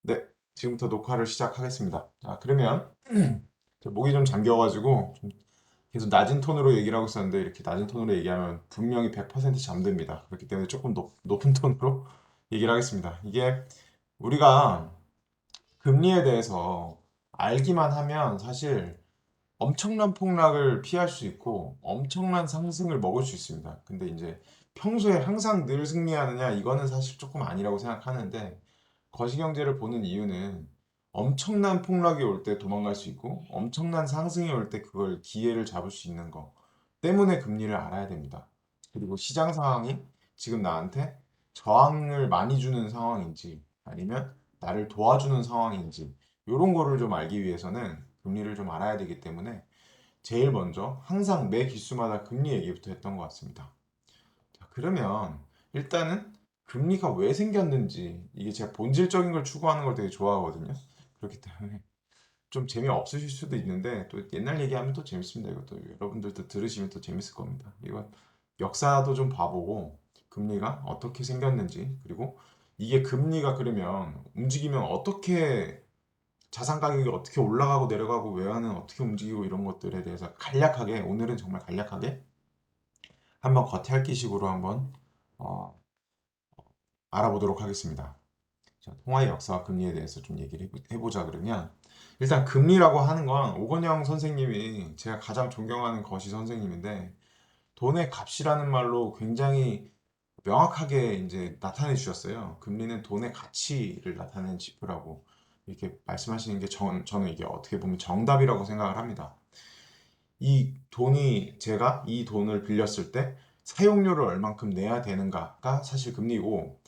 네, 지금부터 녹화를 시작하겠습니다. 자, 그러면 저 목이 좀 잠겨가지고 좀 계속 낮은 톤으로 얘기를 하고 있었는데 이렇게 낮은 톤으로 얘기하면 분명히 100% 잠듭니다. 그렇기 때문에 조금 높은 톤으로 얘기를 하겠습니다. 이게 우리가 금리에 대해서 알기만 하면 사실 엄청난 폭락을 피할 수 있고 엄청난 상승을 먹을 수 있습니다. 근데 이제 평소에 항상 늘 승리하느냐 이거는 사실 조금 아니라고 생각하는데 거시경제를 보는 이유는 엄청난 폭락이 올 때 도망갈 수 있고 엄청난 상승이 올 때 그걸 기회를 잡을 수 있는 거 때문에 금리를 알아야 됩니다. 그리고 시장 상황이 지금 나한테 저항을 많이 주는 상황인지 아니면 나를 도와주는 상황인지 이런 거를 좀 알기 위해서는 금리를 좀 알아야 되기 때문에 제일 먼저 항상 매 기수마다 금리 얘기부터 했던 것 같습니다. 자, 그러면 일단은 금리가 왜 생겼는지 이게 제가 본질적인 걸 추구하는 걸 되게 좋아하거든요. 그렇기 때문에 좀 재미없으실 수도 있는데 또 옛날 얘기하면 또 재밌습니다. 이것도 여러분들도 들으시면 또 재밌을 겁니다. 이거 역사도 좀 봐보고 금리가 어떻게 생겼는지 그리고 이게 금리가 그러면 움직이면 어떻게 자산 가격이 어떻게 올라가고 내려가고 외환은 어떻게 움직이고 이런 것들에 대해서 간략하게 오늘은 정말 간략하게 한번 겉핥기식으로 한번 어, 알아보도록 하겠습니다. 자, 통화의 역사와 금리에 대해서 좀 얘기를 해보자 그러면 일단 금리라고 하는 건 오건영 선생님이 제가 가장 존경하는 거시 선생님인데 돈의 값이라는 말로 굉장히 명확하게 이제 나타내 주셨어요. 금리는 돈의 가치를 나타내는 지표라고 이렇게 말씀하시는 게 저는 이게 어떻게 보면 정답이라고 생각을 합니다. 이 돈이 제가 이 돈을 빌렸을 때 사용료를 얼만큼 내야 되는가가 사실 금리고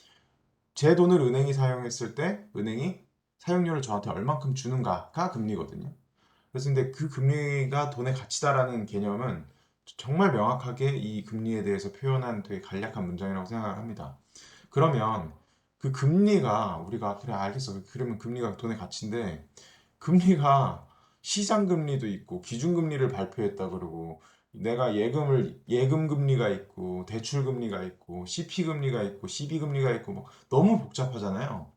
제 돈을 은행이 사용했을 때 은행이 사용료를 저한테 얼만큼 주는가가 금리거든요. 그래서 근데 그 금리가 돈의 가치다라는 개념은 정말 명확하게 이 금리에 대해서 표현한 되게 간략한 문장이라고 생각을 합니다. 그러면 그 금리가 우리가 그래 알겠어. 그러면 금리가 돈의 가치인데 금리가 시장 금리도 있고 기준 금리를 발표했다 그러고 내가 예금 금리가 있고 대출 금리가 있고 CP 금리가 있고 CB 금리가 있고 뭐 너무 복잡하잖아요.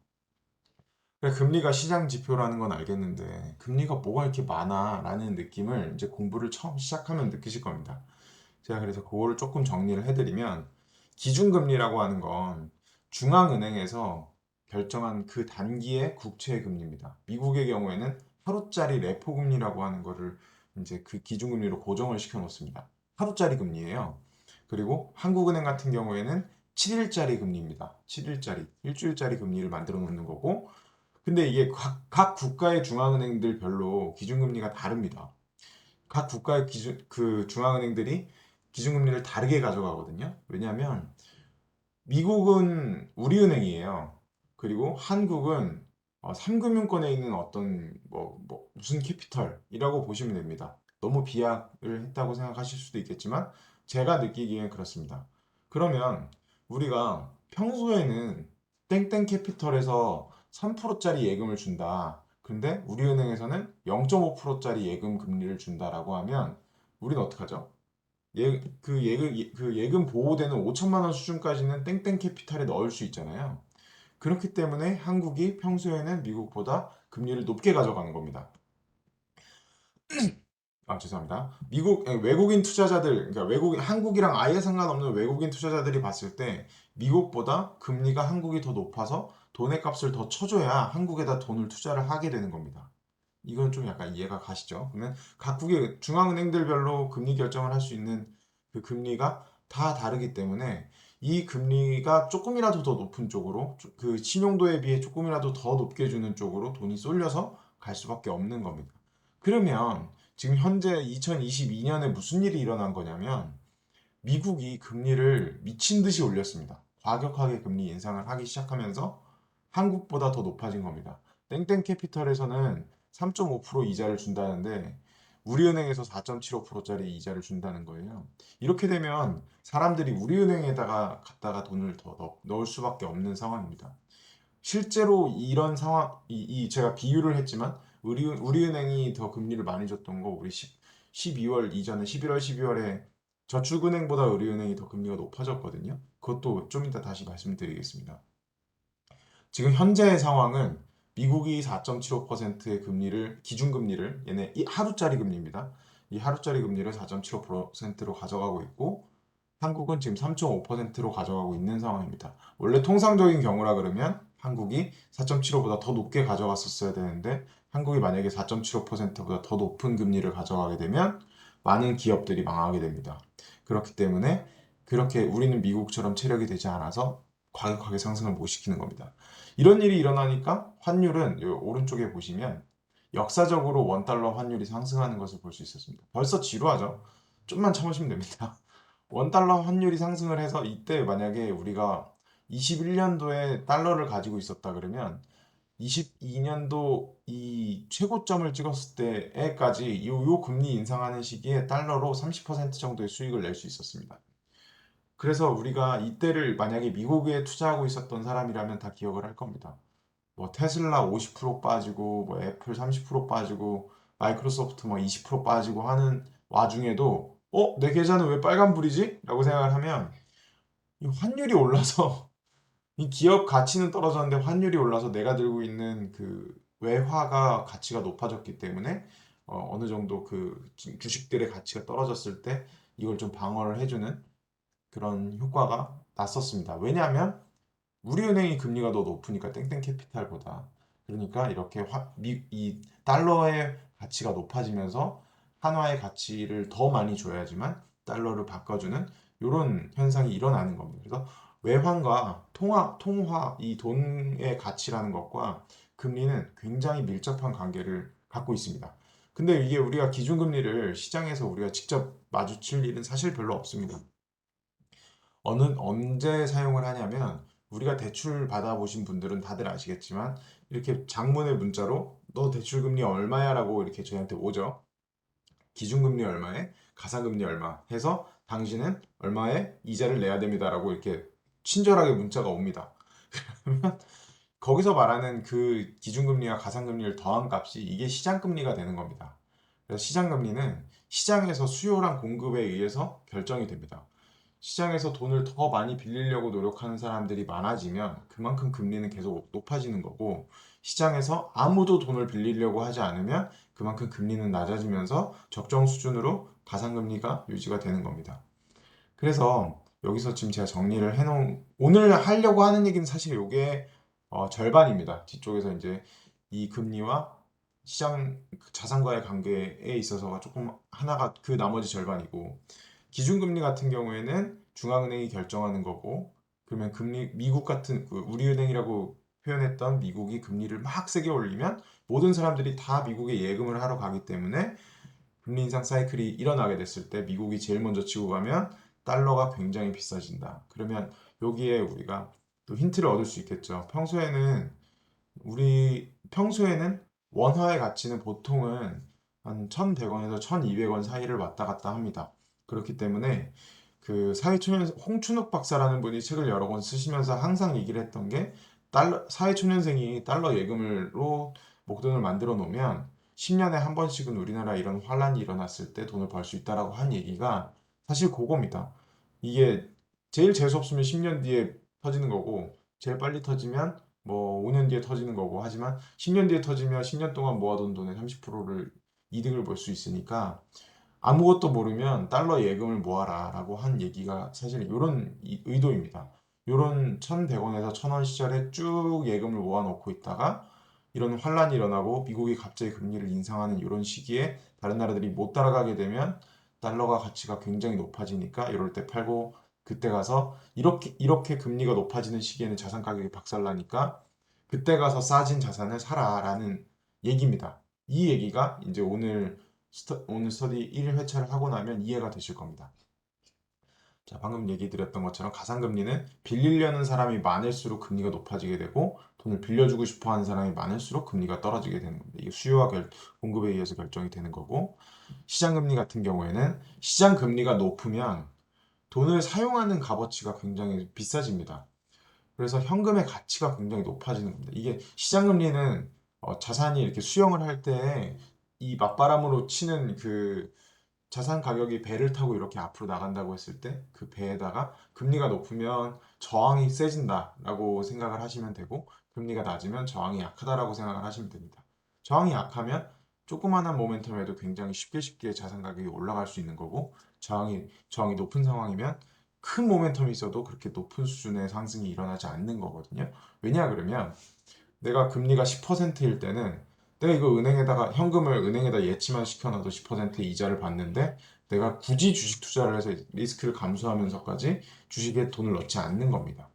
그래, 금리가 시장 지표라는 건 알겠는데 금리가 뭐가 이렇게 많아라는 느낌을 이제 공부를 처음 시작하면 느끼실 겁니다. 제가 그래서 그거를 조금 정리를 해드리면 기준금리라고 하는 건 중앙은행에서 결정한 그 단기의 국채 금리입니다. 미국의 경우에는 하루짜리 레포 금리라고 하는 거를 이제 그 기준금리로 고정을 시켜 놓습니다. 하루짜리 금리예요. 그리고 한국은행 같은 경우에는 7일짜리 금리입니다. 7일짜리, 일주일짜리 금리를 만들어 놓는 거고 근데 이게 각 국가의 중앙은행들별로 기준금리가 다릅니다. 각 국가의 그 중앙은행들이 기준금리를 다르게 가져가거든요. 왜냐하면 미국은 우리은행이에요. 그리고 한국은 3금융권에 있는 어떤 무슨 캐피털이라고 보시면 됩니다. 너무 비약을 했다고 생각하실 수도 있겠지만 제가 느끼기엔 그렇습니다. 그러면 우리가 평소에는 땡땡 캐피털에서 3%짜리 예금을 준다. 근데 우리은행에서는 0.5%짜리 예금 금리를 준다라고 하면 우리는 어떡하죠? 그 예금 보호되는 5천만 원 수준까지는 땡땡 캐피탈에 넣을 수 있잖아요. 그렇기 때문에 한국이 평소에는 미국보다 금리를 높게 가져가는 겁니다. 아, 죄송합니다. 외국인 투자자들, 그러니까 한국이랑 아예 상관없는 외국인 투자자들이 봤을 때 미국보다 금리가 한국이 더 높아서 돈의 값을 더 쳐줘야 한국에다 돈을 투자를 하게 되는 겁니다. 이건 좀 약간 이해가 가시죠? 그러면 각국의 중앙은행들별로 금리 결정을 할 수 있는 그 금리가 다 다르기 때문에 이 금리가 조금이라도 더 높은 쪽으로 그 신용도에 비해 조금이라도 더 높게 주는 쪽으로 돈이 쏠려서 갈 수밖에 없는 겁니다. 그러면 지금 현재 2022년에 무슨 일이 일어난 거냐면 미국이 금리를 미친 듯이 올렸습니다. 과격하게 금리 인상을 하기 시작하면서 한국보다 더 높아진 겁니다. 땡땡 캐피털에서는 3.5% 이자를 준다는데 우리은행에서 4.75%짜리 이자를 준다는 거예요. 이렇게 되면 사람들이 우리은행에다가 갖다가 돈을 더 넣을 수밖에 없는 상황입니다. 실제로 이런 상황, 제가 비유를 했지만 우리은행이 더 금리를 많이 줬던 거 우리 12월 이전에 11월, 12월에 저축은행보다 우리은행이 더 금리가 높아졌거든요. 그것도 좀 이따 다시 말씀드리겠습니다. 지금 현재의 상황은 미국이 4.75%의 금리를 기준금리를 얘네 이 하루짜리 금리입니다. 이 하루짜리 금리를 4.75%로 가져가고 있고 한국은 지금 3.5%로 가져가고 있는 상황입니다. 원래 통상적인 경우라 그러면 한국이 4.75보다 더 높게 가져갔었어야 되는데 한국이 만약에 4.75%보다 더 높은 금리를 가져가게 되면 많은 기업들이 망하게 됩니다. 그렇기 때문에 그렇게 우리는 미국처럼 체력이 되지 않아서 과격하게 상승을 못 시키는 겁니다. 이런 일이 일어나니까 환율은 요 오른쪽에 보시면 역사적으로 원달러 환율이 상승하는 것을 볼 수 있었습니다. 벌써 지루하죠? 좀만 참으시면 됩니다. 원달러 환율이 상승을 해서 이때 만약에 우리가 21년도에 달러를 가지고 있었다 그러면 22년도 이 최고점을 찍었을 때에까지 요 금리 인상하는 시기에 달러로 30% 정도의 수익을 낼 수 있었습니다. 그래서 우리가 이때를 만약에 미국에 투자하고 있었던 사람이라면 다 기억을 할 겁니다. 뭐 테슬라 50% 빠지고 뭐 애플 30% 빠지고 마이크로소프트 뭐 20% 빠지고 하는 와중에도 내 계좌는 왜 빨간불이지? 라고 생각을 하면 이 환율이 올라서 이 기업 가치는 떨어졌는데 환율이 올라서 내가 들고 있는 그 외화가 가치가 높아졌기 때문에 어느 정도 그 주식들의 가치가 떨어졌을 때 이걸 좀 방어를 해주는 그런 효과가 났었습니다. 왜냐하면 우리은행이 금리가 더 높으니까 땡땡캐피탈보다. 그러니까 이렇게 이 달러의 가치가 높아지면서 한화의 가치를 더 많이 줘야지만 달러를 바꿔주는 이런 현상이 일어나는 겁니다. 그래서 외환과 통화, 이 돈의 가치라는 것과 금리는 굉장히 밀접한 관계를 갖고 있습니다. 근데 이게 우리가 기준금리를 시장에서 우리가 직접 마주칠 일은 사실 별로 없습니다. 언제 사용을 하냐면 우리가 대출 받아보신 분들은 다들 아시겠지만 이렇게 장문의 문자로 너 대출금리 얼마야 라고 이렇게 저희한테 오죠. 기준금리 얼마에 가상금리 얼마 해서 당신은 얼마에 이자를 내야 됩니다 라고 이렇게 친절하게 문자가 옵니다. 그러면 거기서 말하는 그 기준금리와 가상금리를 더한 값이 이게 시장금리가 되는 겁니다. 그래서 시장금리는 시장에서 수요랑 공급에 의해서 결정이 됩니다. 시장에서 돈을 더 많이 빌리려고 노력하는 사람들이 많아지면 그만큼 금리는 계속 높아지는 거고 시장에서 아무도 돈을 빌리려고 하지 않으면 그만큼 금리는 낮아지면서 적정 수준으로 가상금리가 유지가 되는 겁니다. 그래서 여기서 지금 제가 정리를 해놓은 오늘 하려고 하는 얘기는 사실 이게 절반입니다. 뒤쪽에서 이제 이 금리와 시장 자산과의 관계에 있어서가 조금 하나가 그 나머지 절반이고 기준금리 같은 경우에는 중앙은행이 결정하는 거고 그러면 금리 미국 같은 그 우리은행이라고 표현했던 미국이 금리를 막 세게 올리면 모든 사람들이 다 미국에 예금을 하러 가기 때문에 금리 인상 사이클이 일어나게 됐을 때 미국이 제일 먼저 치고 가면 달러가 굉장히 비싸진다. 그러면 여기에 우리가 또 힌트를 얻을 수 있겠죠. 평소에는 원화의 가치는 보통은 한 1,100원에서 1,200원 사이를 왔다 갔다 합니다. 그렇기 때문에 그 홍춘욱 박사라는 분이 책을 여러 권 쓰시면서 항상 얘기를 했던 게 사회초년생이 달러 예금으로 목돈을 만들어 놓으면 10년에 한 번씩은 우리나라 이런 환란이 일어났을 때 돈을 벌 수 있다라고 한 얘기가 사실 그겁니다. 이게 제일 재수 없으면 10년 뒤에 터지는 거고 제일 빨리 터지면 뭐 5년 뒤에 터지는 거고 하지만 10년 뒤에 터지면 10년 동안 모아둔 돈의 30%를 이득을 볼 수 있으니까 아무것도 모르면 달러 예금을 모아라 라고 한 얘기가 사실 이런 의도입니다. 이런 1,100원에서 1,000원 시절에 쭉 예금을 모아놓고 있다가 이런 환란이 일어나고 미국이 갑자기 금리를 인상하는 이런 시기에 다른 나라들이 못 따라가게 되면 달러가 가치가 굉장히 높아지니까 이럴 때 팔고 그때 가서 이렇게 금리가 높아지는 시기에는 자산 가격이 박살나니까 그때 가서 싸진 자산을 사라라는 얘기입니다. 이 얘기가 이제 오늘 스터디 1회차를 하고 나면 이해가 되실 겁니다. 자, 방금 얘기 드렸던 것처럼 가상금리는 빌리려는 사람이 많을수록 금리가 높아지게 되고 돈을 빌려주고 싶어 하는 사람이 많을수록 금리가 떨어지게 되는 겁니다. 이게 수요와 공급에 의해서 결정이 되는 거고 시장금리 같은 경우에는 시장금리가 높으면 돈을 사용하는 값어치가 굉장히 비싸집니다. 그래서 현금의 가치가 굉장히 높아지는 겁니다. 이게 시장금리는 자산이 이렇게 수령을 할 때 이 맞바람으로 치는 그 자산 가격이 배를 타고 이렇게 앞으로 나간다고 했을 때 그 배에다가 금리가 높으면 저항이 세진다라고 생각을 하시면 되고 금리가 낮으면 저항이 약하다라고 생각을 하시면 됩니다. 저항이 약하면 조그마한 모멘텀에도 굉장히 쉽게 자산 가격이 올라갈 수 있는 거고, 저항이 높은 상황이면 큰 모멘텀이 있어도 그렇게 높은 수준의 상승이 일어나지 않는 거거든요. 왜냐 그러면 내가 금리가 10%일 때는 내가 이거 현금을 은행에다 예치만 시켜놔도 10% 이자를 받는데, 내가 굳이 주식 투자를 해서 리스크를 감수하면서까지 주식에 돈을 넣지 않는 겁니다.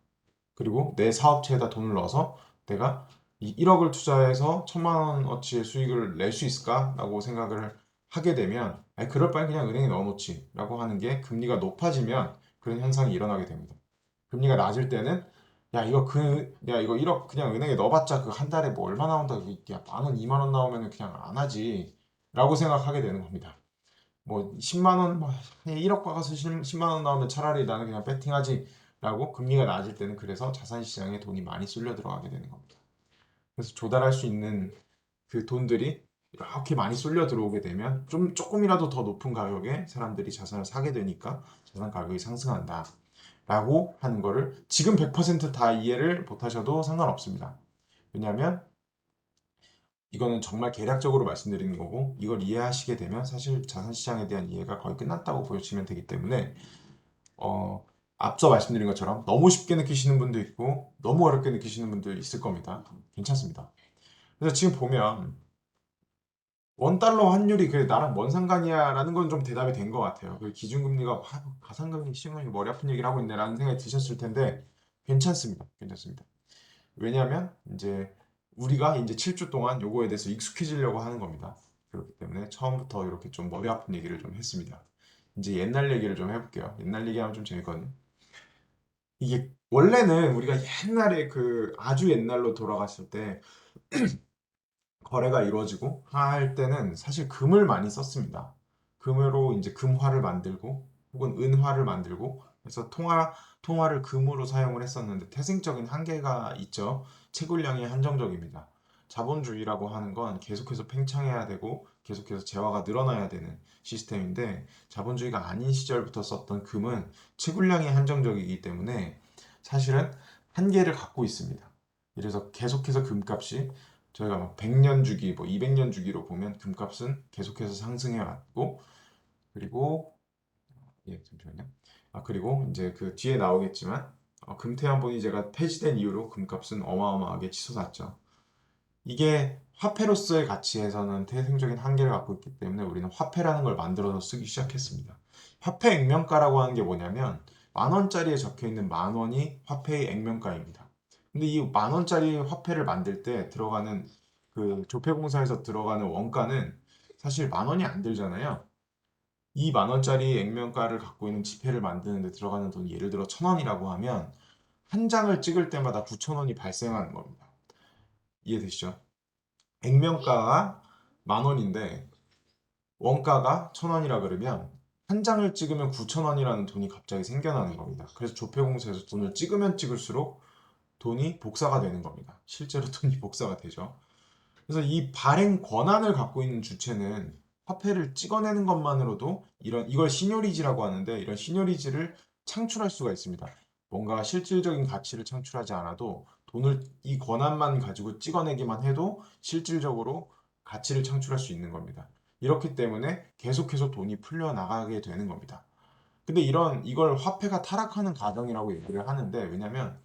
그리고 내 사업체에다 돈을 넣어서 내가 이 1억을 투자해서 1,000만 원어치의 수익을 낼 수 있을까라고 생각을 하게 되면, 아니, 그럴 바엔 그냥 은행에 넣어놓지라고 하는 게, 금리가 높아지면 그런 현상이 일어나게 됩니다. 금리가 낮을 때는 야 이거 1억 그냥 은행에 넣어봤자 그 한 달에 뭐 얼마 나온다, 야, 만 원, 2만 원 나오면은 그냥 안 하지라고 생각하게 되는 겁니다. 뭐 10만 원, 뭐 1억 박아서 10만 원 나오면 차라리 나는 그냥 배팅하지라고, 금리가 낮을 때는 그래서 자산 시장에 돈이 많이 쏠려 들어가게 되는 겁니다. 그래서 조달할 수 있는 그 돈들이 이렇게 많이 쏠려 들어오게 되면 조금이라도 더 높은 가격에 사람들이 자산을 사게 되니까 자산 가격이 상승한다 라고 하는 거를, 지금 100%다 이해를 못하셔도 상관없습니다. 왜냐하면 이거는 정말 개략적으로 말씀드리는 거고, 이걸 이해하시게 되면 사실 자산시장에 대한 이해가 거의 끝났다고 보시면 되기 때문에, 어, 앞서 말씀드린 것처럼 너무 쉽게 느끼시는 분도 있고 너무 어렵게 느끼시는 분도 있을 겁니다. 괜찮습니다. 그래서 지금 보면 원달러 환율이 그래 나랑 뭔 상관이야 라는 건 좀 대답이 된 것 같아요. 그 기준금리가 가상금리 시행령이 머리 아픈 얘기를 하고 있네 라는 생각이 드셨을 텐데, 괜찮습니다. 괜찮습니다. 왜냐하면 이제 우리가 이제 7주 동안 요거에 대해서 익숙해지려고 하는 겁니다. 그렇기 때문에 처음부터 이렇게 좀 머리 아픈 얘기를 좀 했습니다. 이제 옛날 얘기를 좀 해볼게요. 옛날 얘기하면 좀 재밌거든요. 이게 원래는 우리가 옛날에 그 아주 옛날로 돌아갔을 때 거래가 이루어지고 할 때는 사실 금을 많이 썼습니다. 금으로 이제 금화를 만들고 혹은 은화를 만들고, 그래서 통화를 금으로 사용을 했었는데 태생적인 한계가 있죠. 채굴량이 한정적입니다. 자본주의라고 하는 건 계속해서 팽창해야 되고 계속해서 재화가 늘어나야 되는 시스템인데, 자본주의가 아닌 시절부터 썼던 금은 채굴량이 한정적이기 때문에 사실은 한계를 갖고 있습니다. 그래서 계속해서 금값이, 저희가 막 100년 주기, 뭐 200년 주기로 보면 금값은 계속해서 상승해 왔고, 그리고 잠시만요. 그리고 이제 그 뒤에 나오겠지만 금태환본이제가 폐지된 이후로 금값은 어마어마하게 치솟았죠. 이게 화폐로서의 가치에서는 태생적인 한계를 갖고 있기 때문에 우리는 화폐라는 걸 만들어서 쓰기 시작했습니다. 화폐 액면가라고 하는 게 뭐냐면, 만 원짜리에 적혀 있는 만 원이 화폐의 액면가입니다. 근데 이 만 원짜리 화폐를 만들 때 들어가는 그 조폐공사에서 들어가는 원가는 사실 만 원이 안 들잖아요. 이 만 원짜리 액면가를 갖고 있는 지폐를 만드는 데 들어가는 돈이 예를 들어 1,000원이라고 하면 한 장을 찍을 때마다 9,000원이 발생하는 겁니다. 이해되시죠? 액면가가 만 원인데 원가가 1,000원이라 그러면 한 장을 찍으면 9,000원이라는 돈이 갑자기 생겨나는 겁니다. 그래서 조폐공사에서 돈을 찍으면 찍을수록 돈이 복사가 되는 겁니다. 실제로 돈이 복사가 되죠. 그래서 이 발행 권한을 갖고 있는 주체는 화폐를 찍어내는 것만으로도 이걸 시뇰리지라고 하는데, 이런 시뇰리지를 창출할 수가 있습니다. 뭔가 실질적인 가치를 창출하지 않아도 돈을 이 권한만 가지고 찍어내기만 해도 실질적으로 가치를 창출할 수 있는 겁니다. 이렇기 때문에 계속해서 돈이 풀려 나가게 되는 겁니다. 근데 이걸 화폐가 타락하는 과정이라고 얘기를 하는데, 왜냐면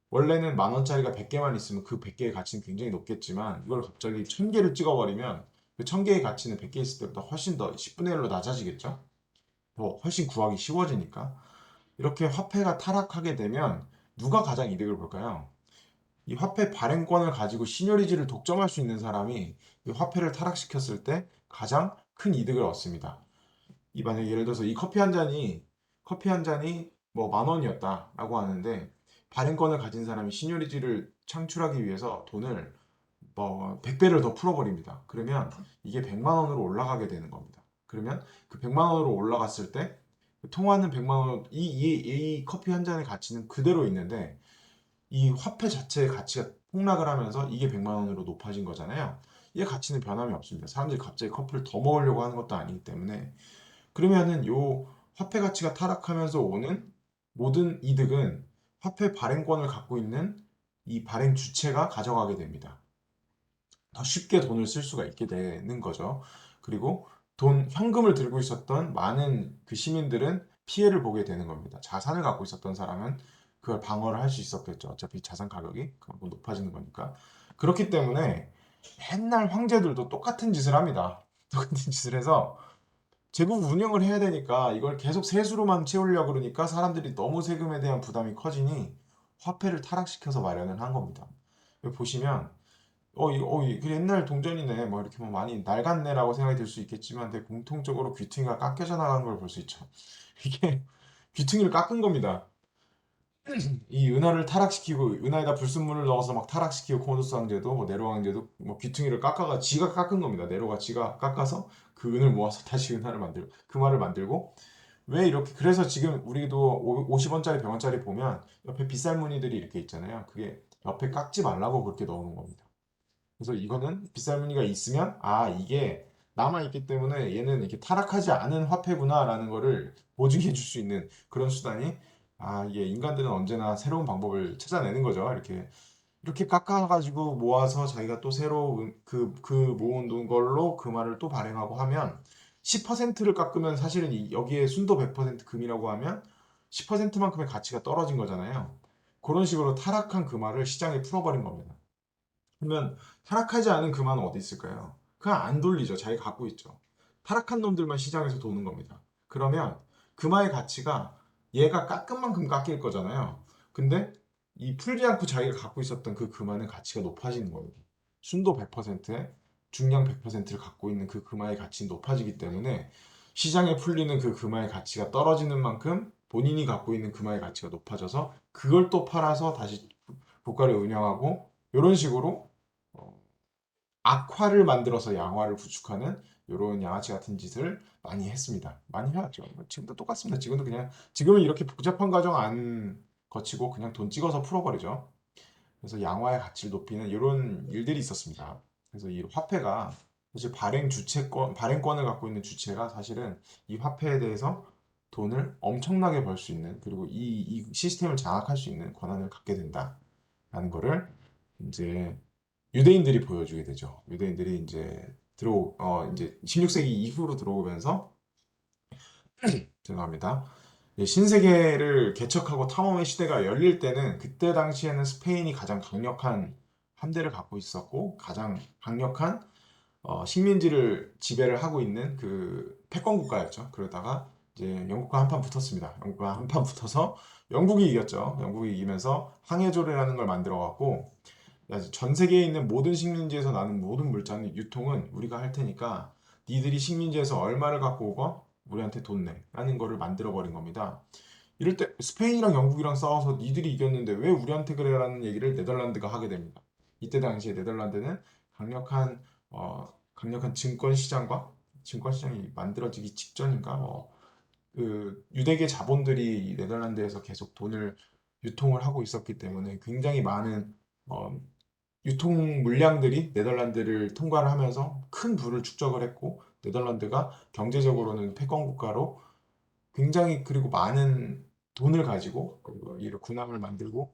원래는 만 원짜리가 100개만 있으면 그 100개의 가치는 굉장히 높겠지만, 이걸 갑자기 1000개를 찍어버리면 그 1000개의 가치는 100개 있을 때보다 훨씬 더 10분의 1로 낮아지겠죠? 더 훨씬 구하기 쉬워지니까. 이렇게 화폐가 타락하게 되면 누가 가장 이득을 볼까요? 이 화폐 발행권을 가지고 시뇰리지를 독점할 수 있는 사람이 이 화폐를 타락시켰을 때 가장 큰 이득을 얻습니다. 이 만약에 예를 들어서 이 커피 한 잔이 뭐 만 원이었다라고 하는데, 발행권을 가진 사람이 시뇰리지를 창출하기 위해서 돈을 뭐 100배를 더 풀어버립니다. 그러면 이게 100만 원으로 올라가게 되는 겁니다. 그러면 그 100만 원으로 올라갔을 때 통화는 100만 원, 이 커피 한 잔의 가치는 그대로 있는데 이 화폐 자체의 가치가 폭락을 하면서 이게 100만 원으로 높아진 거잖아요. 이 가치는 변함이 없습니다. 사람들이 갑자기 커피를 더 먹으려고 하는 것도 아니기 때문에. 그러면은 요 화폐 가치가 타락하면서 오는 모든 이득은 화폐 발행권을 갖고 있는 이 발행 주체가 가져가게 됩니다. 더 쉽게 돈을 쓸 수가 있게 되는 거죠. 그리고 현금을 들고 있었던 많은 그 시민들은 피해를 보게 되는 겁니다. 자산을 갖고 있었던 사람은 그걸 방어를 할 수 있었겠죠. 어차피 자산 가격이 그만큼 높아지는 거니까. 그렇기 때문에 맨날 황제들도 똑같은 짓을 합니다. 똑같은 짓을 해서 제국 운영을 해야 되니까 이걸 계속 세수로만 채우려고 그러니까 사람들이 너무 세금에 대한 부담이 커지니 화폐를 타락시켜서 마련을 한 겁니다. 여기 보시면 그 옛날 동전이네. 뭐 이렇게 뭐 많이 낡았네라고 생각이 들 수 있겠지만 되게 공통적으로 귀퉁이가 깎여져 나간 걸 볼 수 있죠. 이게 귀퉁이를 깎은 겁니다. 이 은하를 타락시키고 은하에다 불순물을 넣어서 막 타락시키고 코모도스 황제도 뭐 네로 황제도 뭐 귀퉁이를 깎아가 지가 깎은 겁니다. 네로가 지가 깎아서 그 은을 모아서 다시 은하를 만들고 금화를 만들고 왜 이렇게 그래서 지금 우리도 50원짜리 100원짜리 보면 옆에 빗살 무늬들이 이렇게 있잖아요. 그게 옆에 깎지 말라고 그렇게 넣어놓은 겁니다. 그래서 이거는 빗살 무늬가 있으면 이게 남아있기 때문에 얘는 이렇게 타락하지 않은 화폐구나라는 거를 보증해 줄 수 있는 그런 수단이 이게 인간들은 언제나 새로운 방법을 찾아내는 거죠. 이렇게 깎아가지고 모아서 자기가 또 새로 그 모은 걸로 그 말을 또 발행하고 하면 10%를 깎으면 사실은 여기에 순도 100% 금이라고 하면 10%만큼의 가치가 떨어진 거잖아요. 그런 식으로 타락한 그 말을 시장에 풀어버린 겁니다. 그러면 타락하지 않은 금화는 어디 있을까요? 그냥 안 돌리죠. 자기가 갖고 있죠. 타락한 놈들만 시장에서 도는 겁니다. 그러면 금화의 가치가 얘가 깎은 만큼 깎일 거잖아요. 근데 이 풀지 않고 자기가 갖고 있었던 그 금화는 가치가 높아지는 거예요. 순도 100%에 중량 100%를 갖고 있는 그 금화의 가치는 높아지기 때문에 시장에 풀리는 그 금화의 가치가 떨어지는 만큼 본인이 갖고 있는 금화의 가치가 높아져서 그걸 또 팔아서 다시 국가를 운영하고 이런 식으로 어, 악화를 만들어서 양화를 구축하는 이런 양아치 같은 짓을 많이 했습니다. 많이 해왔죠. 뭐 지금도 똑같습니다. 지금은 이렇게 복잡한 과정 안 거치고 그냥 돈 찍어서 풀어버리죠. 그래서 양화의 가치를 높이는 이런 일들이 있었습니다. 그래서 이 화폐가 사실 발행권을 갖고 있는 주체가 사실은 이 화폐에 대해서 돈을 엄청나게 벌 수 있는 그리고 이 시스템을 장악할 수 있는 권한을 갖게 된다라는 거를 이제 유대인들이 보여주게 되죠. 유대인들이 이제 16세기 이후로 들어오면서 죄송합니다. 신세계를 개척하고 탐험의 시대가 열릴 때는 그때 당시에는 스페인이 가장 강력한 함대를 갖고 있었고 가장 강력한 식민지를 지배를 하고 있는 그 패권 국가였죠. 그러다가 이제 영국과 한판 붙었습니다. 영국과 한판 붙어서 영국이 이겼죠. 영국이 이기면서 항해조례라는 걸 만들어 갖고 전 세계에 있는 모든 식민지에서 나는 모든 물자는 유통은 우리가 할 테니까 니들이 식민지에서 얼마를 갖고 오건 우리한테 돈 내. 라는 거를 만들어 버린 겁니다. 이럴 때 스페인이랑 영국이랑 싸워서 니들이 이겼는데 왜 우리한테 그래라는 얘기를 네덜란드가 하게 됩니다. 이때 당시에 네덜란드는 강력한 증권 시장이 만들어지기 직전인가 그 유대계 자본들이 이 네덜란드에서 계속 돈을 유통을 하고 있었기 때문에 굉장히 많은 어, 유통 물량들이 네덜란드를 통과를 하면서 큰 부를 축적을 했고 네덜란드가 경제적으로는 패권 국가로 굉장히 그리고 많은 돈을 가지고 그리고 이 군함을 만들고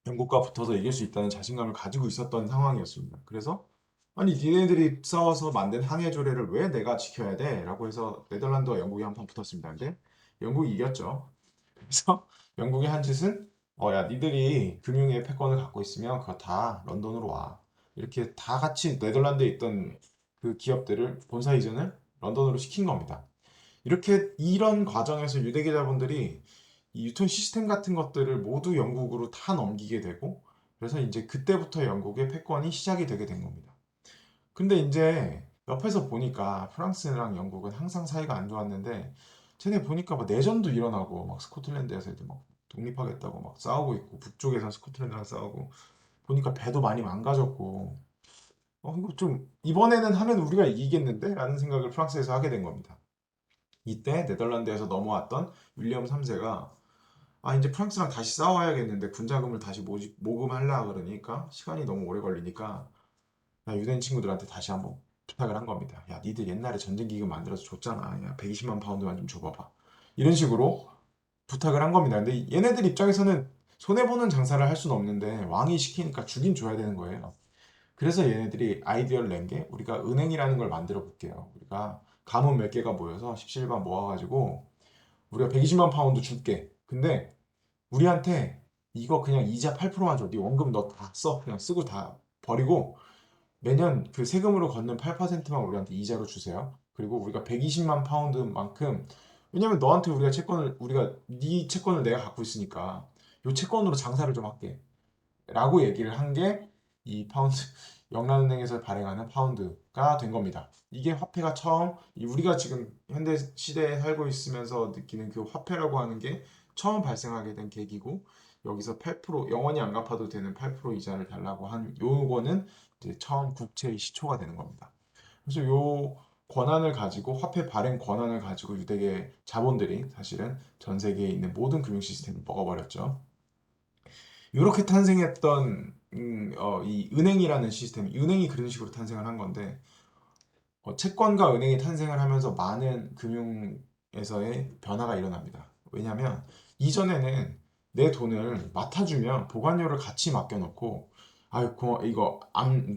영국과 붙어서 이길 수 있다는 자신감을 가지고 있었던 상황이었습니다. 그래서 아니 니네들이 싸워서 만든 항해 조례를 왜 내가 지켜야 돼? 라고 해서 네덜란드와 영국이 한판 붙었습니다. 근데 영국이 이겼죠. 그래서 영국이 한 짓은 야 니들이 금융의 패권을 갖고 있으면 그거 다 런던으로 와. 이렇게 다 같이 네덜란드에 있던 그 기업들을 본사 이전을 런던으로 시킨 겁니다. 이런 과정에서 유대계자분들이 이 유통 시스템 같은 것들을 모두 영국으로 다 넘기게 되고 그래서 이제 그때부터 영국의 패권이 시작이 되게 된 겁니다. 근데 이제 옆에서 보니까 프랑스랑 영국은 항상 사이가 안 좋았는데 쟤네 보니까 막 내전도 일어나고 막 스코틀랜드에서 이제 막 독립하겠다고 막 싸우고 있고 북쪽에서 스코틀랜드랑 싸우고 보니까 배도 많이 망가졌고 이거 좀 이번에는 하면 우리가 이기겠는데? 라는 생각을 프랑스에서 하게 된 겁니다. 이때 네덜란드에서 넘어왔던 윌리엄 3세가 이제 프랑스랑 다시 싸워야겠는데 군자금을 다시 모금하려 그러니까 시간이 너무 오래 걸리니까 유대인 친구들한테 다시 한번 부탁을 한 겁니다. 야, 니들 옛날에 전쟁기금 만들어서 줬잖아. 야, 120만 파운드만 좀 줘봐봐. 이런 식으로 부탁을 한 겁니다. 근데 얘네들 입장에서는 손해보는 장사를 할 수는 없는데 왕이 시키니까 주긴 줘야 되는 거예요. 그래서 얘네들이 아이디어를 낸 게 우리가 은행이라는 걸 만들어 볼게요. 우리가 가문 몇 개가 모여서 17반 모아가지고 우리가 120만 파운드 줄게. 근데 우리한테 이거 그냥 이자 8%만 줘. 네 원금 너 다 써. 그냥 쓰고 다 버리고 매년 그 세금으로 걷는 8%만 우리한테 이자로 주세요. 그리고 우리가 120만 파운드만큼 왜냐면 너한테 우리가 네 채권을 내가 갖고 있으니까 요 채권으로 장사를 좀 할게. 라고 얘기를 한 게 이 파운드 영란은행에서 발행하는 파운드가 된 겁니다. 이게 화폐가 처음 우리가 지금 현대 시대에 살고 있으면서 느끼는 그 화폐라고 하는 게 처음 발생하게 된 계기고 여기서 8% 영원히 안 갚아도 되는 8% 이자를 달라고 한 요거는 이제 처음 국채의 시초가 되는 겁니다. 그래서 요 권한을 가지고 화폐 발행 권한을 가지고 유대계 자본들이 사실은 전 세계에 있는 모든 금융 시스템을 먹어버렸죠. 이렇게 탄생했던 이 은행이라는 시스템, 은행이 그런 식으로 탄생을 한 건데 채권과 은행이 탄생을 하면서 많은 금융에서의 변화가 일어납니다. 왜냐하면 이전에는 내 돈을 맡아주면 보관료를 같이 맡겨놓고 아유 이거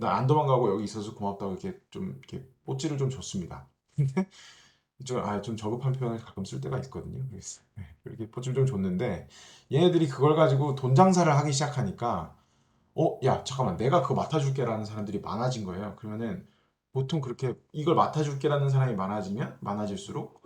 나안 도망가고 여기 있어서 고맙다고 이렇게 좀 이렇게 뽀찌를 좀 줬습니다. 근데 좀 저급한 표현을 가끔 쓸 때가 있거든요. 그래서 이렇게 뽀찌를 좀 줬는데 얘네들이 그걸 가지고 돈 장사를 하기 시작하니까 야, 잠깐만, 내가 그거 맡아줄게라는 사람들이 많아진 거예요. 그러면은 보통 그렇게 이걸 맡아줄게라는 사람이 많아지면 많아질수록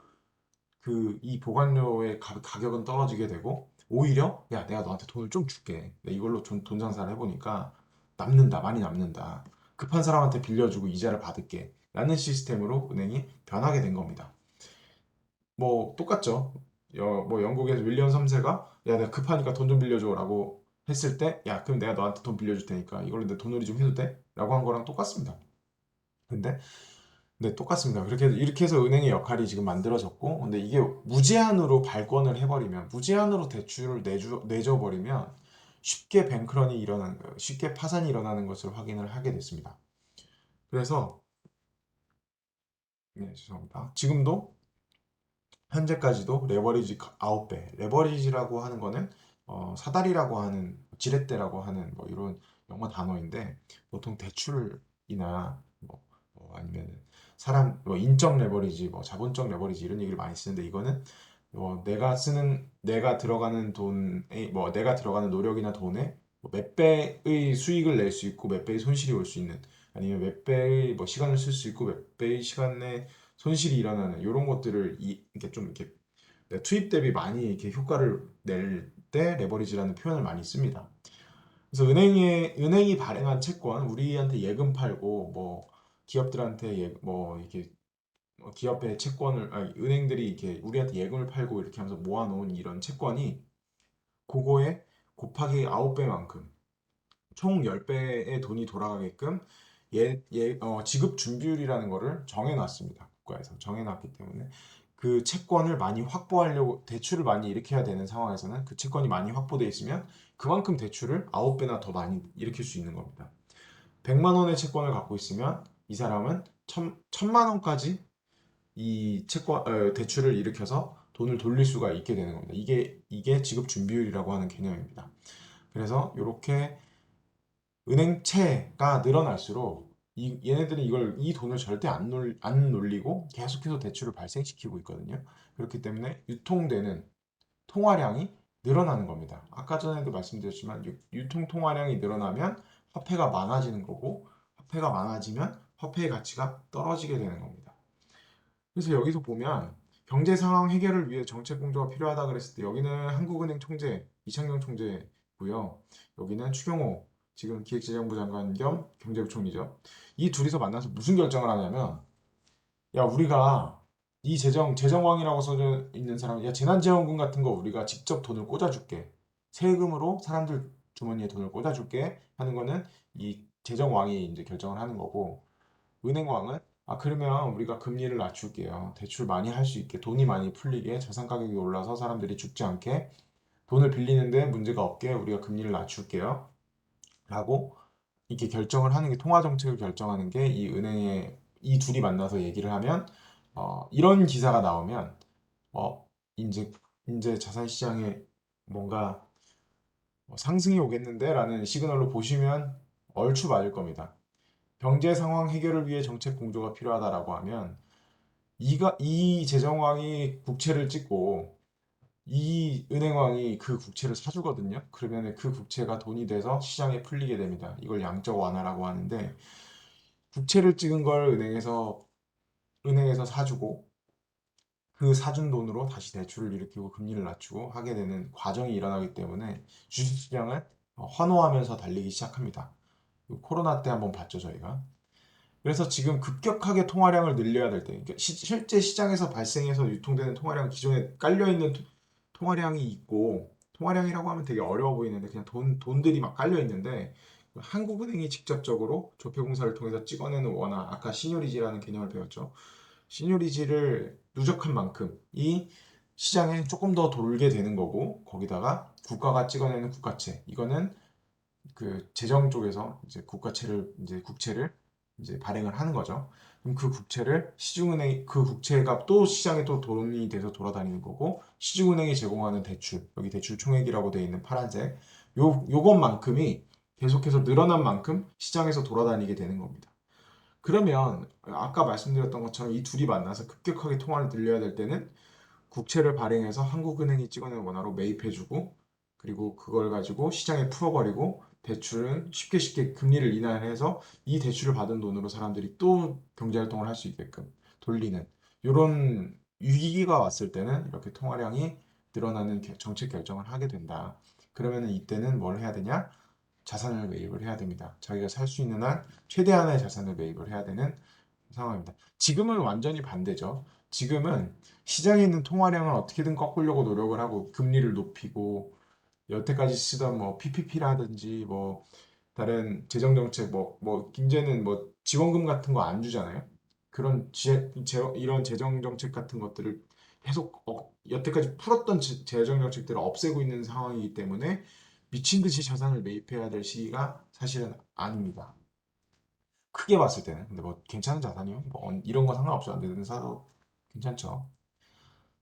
이 보관료의 가격은 떨어지게 되고 오히려 야, 내가 너한테 돈을 좀 줄게. 내가 이걸로 돈 장사를 해보니까 남는다, 많이 남는다. 급한 사람한테 빌려주고 이자를 받을게. 라는 시스템으로 은행이 변하게 된 겁니다. 뭐 똑같죠. 뭐 영국에서 윌리엄 3세가 야 내가 급하니까 돈 좀 빌려줘라고 했을 때 야 그럼 내가 너한테 돈 빌려줄 테니까 이걸로 내 돈놀이 좀 해도 돼? 라고 한 거랑 똑같습니다. 근데 네 똑같습니다. 이렇게 해서 은행의 역할이 지금 만들어졌고 근데 이게 무제한으로 발권을 해버리면 무제한으로 대출을 내줘버리면 쉽게 뱅크런이 일어나는 거예요. 쉽게 파산이 일어나는 것을 확인을 하게 됐습니다. 그래서 네 죄송합니다. 지금도 현재까지도 레버리지 9배. 레버리지라고 하는 거는 사다리라고 하는 지렛대라고 하는 뭐 이런 영어 단어인데 보통 대출이나 아니면 사람 뭐 인적 레버리지, 뭐 자본적 레버리지 이런 얘기를 많이 쓰는데 이거는 내가 들어가는 돈에 내가 들어가는 노력이나 돈에 몇 배의 수익을 낼 수 있고 몇 배의 손실이 올 수 있는 아니면 몇 배의 시간을 쓸 수 있고 몇 배의 시간에 손실이 일어나는 이런 것들을 이렇게 좀 이렇게 투입 대비 많이 이렇게 효과를 낼 때 레버리지라는 표현을 많이 씁니다. 그래서 은행이 발행한 채권, 우리한테 예금 팔고 기업들한테 이렇게 기업의 채권을 은행들이 이렇게 우리한테 예금을 팔고 이렇게 하면서 모아놓은 이런 채권이 그거에 곱하기 9배만큼 총 10배의 돈이 돌아가게끔 지급 준비율이라는 거를 정해놨습니다. 국가에서 정해놨기 때문에 그 채권을 많이 확보하려고 대출을 많이 일으켜야 되는 상황에서는 그 채권이 많이 확보되어 있으면 그만큼 대출을 9배나 더 많이 일으킬 수 있는 겁니다. 100만 원의 채권을 갖고 있으면 이 사람은 1000만 원까지 대출을 일으켜서 돈을 돌릴 수가 있게 되는 겁니다. 이게 지급 준비율이라고 하는 개념입니다. 그래서 이렇게 은행채가 늘어날수록 얘네들은 이 돈을 절대 안 놀리고 계속해서 대출을 발생시키고 있거든요. 그렇기 때문에 유통되는 통화량이 늘어나는 겁니다. 아까 전에도 말씀드렸지만 유통 통화량이 늘어나면 화폐가 많아지는 거고 화폐가 많아지면 화폐의 가치가 떨어지게 되는 겁니다. 그래서 여기서 보면 경제 상황 해결을 위해 정책 공조가 필요하다 그랬을 때 여기는 한국은행 총재 이창용 총재고요. 여기는 추경호 지금 기획재정부 장관 겸 경제부총리죠. 이 둘이서 만나서 무슨 결정을 하냐면 야 우리가 이 재정왕이라고 써져 있는 사람 야 재난지원금 같은 거 우리가 직접 돈을 꽂아줄게. 세금으로 사람들 주머니에 돈을 꽂아줄게 하는 거는 이 재정왕이 이제 결정을 하는 거고 은행왕은 그러면 우리가 금리를 낮출게요. 대출 많이 할 수 있게 돈이 많이 풀리게 자산 가격이 올라서 사람들이 죽지 않게 돈을 빌리는데 문제가 없게 우리가 금리를 낮출게요. 라고 이렇게 결정을 하는 게 통화 정책을 결정하는 게 이 은행의 이 둘이 만나서 얘기를 하면 이런 기사가 나오면 어 이제 자산 시장에 뭔가 상승이 오겠는데 라는 시그널로 보시면 얼추 맞을 겁니다. 경제 상황 해결을 위해 정책 공조가 필요하다라고 하면 이 재정왕이 국채를 찍고 이 은행왕이 그 국채를 사주거든요. 그러면 그 국채가 돈이 돼서 시장에 풀리게 됩니다. 이걸 양적 완화라고 하는데 국채를 찍은 걸 은행에서 사주고 그 사준 돈으로 다시 대출을 일으키고 금리를 낮추고 하게 되는 과정이 일어나기 때문에 주식시장은 환호하면서 달리기 시작합니다. 코로나 때 한번 봤죠, 저희가. 그래서 지금 급격하게 통화량을 늘려야 될 때, 그러니까 실제 시장에서 발생해서 유통되는 통화량, 기존에 깔려있는 통화량이 있고, 통화량이라고 하면 되게 어려워 보이는데, 그냥 돈들이 막 깔려있는데, 한국은행이 직접적으로 조폐공사를 통해서 찍어내는 원화, 아까 시뇰리지라는 개념을 배웠죠. 시뇰리지를 누적한 만큼 이 시장에 조금 더 돌게 되는 거고, 거기다가 국가가 찍어내는 국가채, 이거는 그 재정 쪽에서 이제 국채를 이제 발행을 하는 거죠. 그럼 그 국채를 시중은행 그 국채가 또 시장에 또 돈이 돼서 돌아다니는 거고 시중은행이 제공하는 대출 여기 대출 총액이라고 되어 있는 파란색 요것만큼이 계속해서 늘어난 만큼 시장에서 돌아다니게 되는 겁니다. 그러면 아까 말씀드렸던 것처럼 이 둘이 만나서 급격하게 통화를 늘려야 될 때는 국채를 발행해서 한국은행이 찍어낸 원화로 매입해주고 그리고 그걸 가지고 시장에 풀어버리고 대출은 쉽게 쉽게 금리를 인하해서 이 대출을 받은 돈으로 사람들이 또 경제활동을 할 수 있게끔 돌리는 이런 위기가 왔을 때는 이렇게 통화량이 늘어나는 정책 결정을 하게 된다. 그러면 이때는 뭘 해야 되냐? 자산을 매입을 해야 됩니다. 자기가 살 수 있는 한 최대한의 자산을 매입을 해야 되는 상황입니다. 지금은 완전히 반대죠. 지금은 시장에 있는 통화량을 어떻게든 꺾으려고 노력을 하고 금리를 높이고 여태까지 쓰던 뭐 PPP라든지 뭐 다른 재정 정책 김제는 뭐 지원금 같은 거 안 주잖아요. 그런 이런 재정 정책 같은 것들을 계속 여태까지 풀었던 재정 정책들을 없애고 있는 상황이기 때문에 미친 듯이 자산을 매입해야 될 시기가 사실은 아닙니다. 크게 봤을 때는. 근데 뭐 괜찮은 자산이요? 뭐 이런 거 상관없이 안 되는 사도 괜찮죠.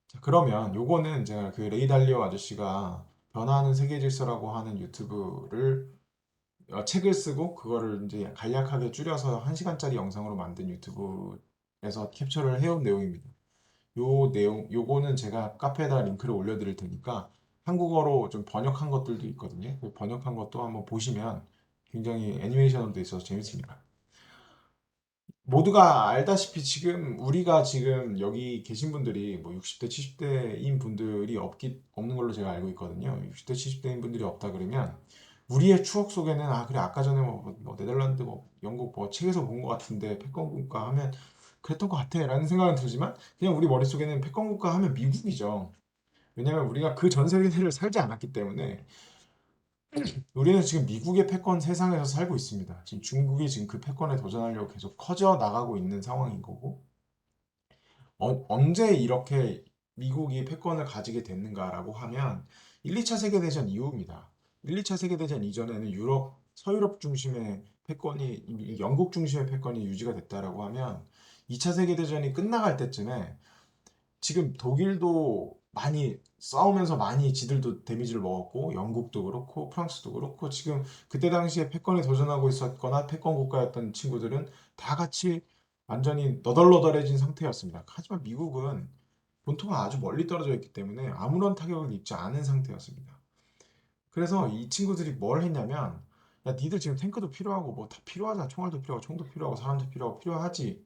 자, 그러면 요거는 제가 그 레이 달리오 아저씨가 변화하는 세계 질서라고 하는 유튜브를 책을 쓰고 그거를 이제 간략하게 줄여서 1시간짜리 영상으로 만든 유튜브에서 캡처를 해온 내용입니다. 요거는 제가 카페에다 링크를 올려드릴 테니까 한국어로 좀 번역한 것들도 있거든요. 그 번역한 것도 한번 보시면 굉장히 애니메이션으로 돼 있어서 재밌습니다. 모두가 알다시피 지금 우리가 지금 여기 계신 분들이 뭐 60대, 70대인 분들이 없는 걸로 제가 알고 있거든요. 60대, 70대인 분들이 없다 그러면 우리의 추억 속에는 아 그래 아까 전에 뭐 네덜란드 뭐 영국 뭐 책에서 본 것 같은데 패권 국가 하면 그랬던 것 같아 라는 생각은 들지만 그냥 우리 머릿속에는 패권 국가 하면 미국이죠. 왜냐면 우리가 그 전 세계를 살지 않았기 때문에 우리는 지금 미국의 패권 세상에서 살고 있습니다. 지금 중국이 지금 그 패권에 도전하려고 계속 커져 나가고 있는 상황인 거고, 언제 이렇게 미국이 패권을 가지게 됐는가라고 하면 1, 2차 세계대전 이후입니다. 1, 2차 세계대전 이전에는 서유럽 중심의 패권이, 영국 중심의 패권이 유지가 됐다라고 하면 2차 세계대전이 끝나갈 때쯤에 지금 독일도 많이 싸우면서 많이 지들도 데미지를 먹었고 영국도 그렇고 프랑스도 그렇고 지금 그때 당시에 패권에 도전하고 있었거나 패권 국가였던 친구들은 다 같이 완전히 너덜너덜해진 상태였습니다. 하지만 미국은 본토가 아주 멀리 떨어져 있기 때문에 아무런 타격을 입지 않은 상태였습니다. 그래서 이 친구들이 뭘 했냐면 야 니들 지금 탱크도 필요하고 뭐 다 필요하잖아. 총알도 필요하고 총도 필요하고 사람도 필요하고 필요하지.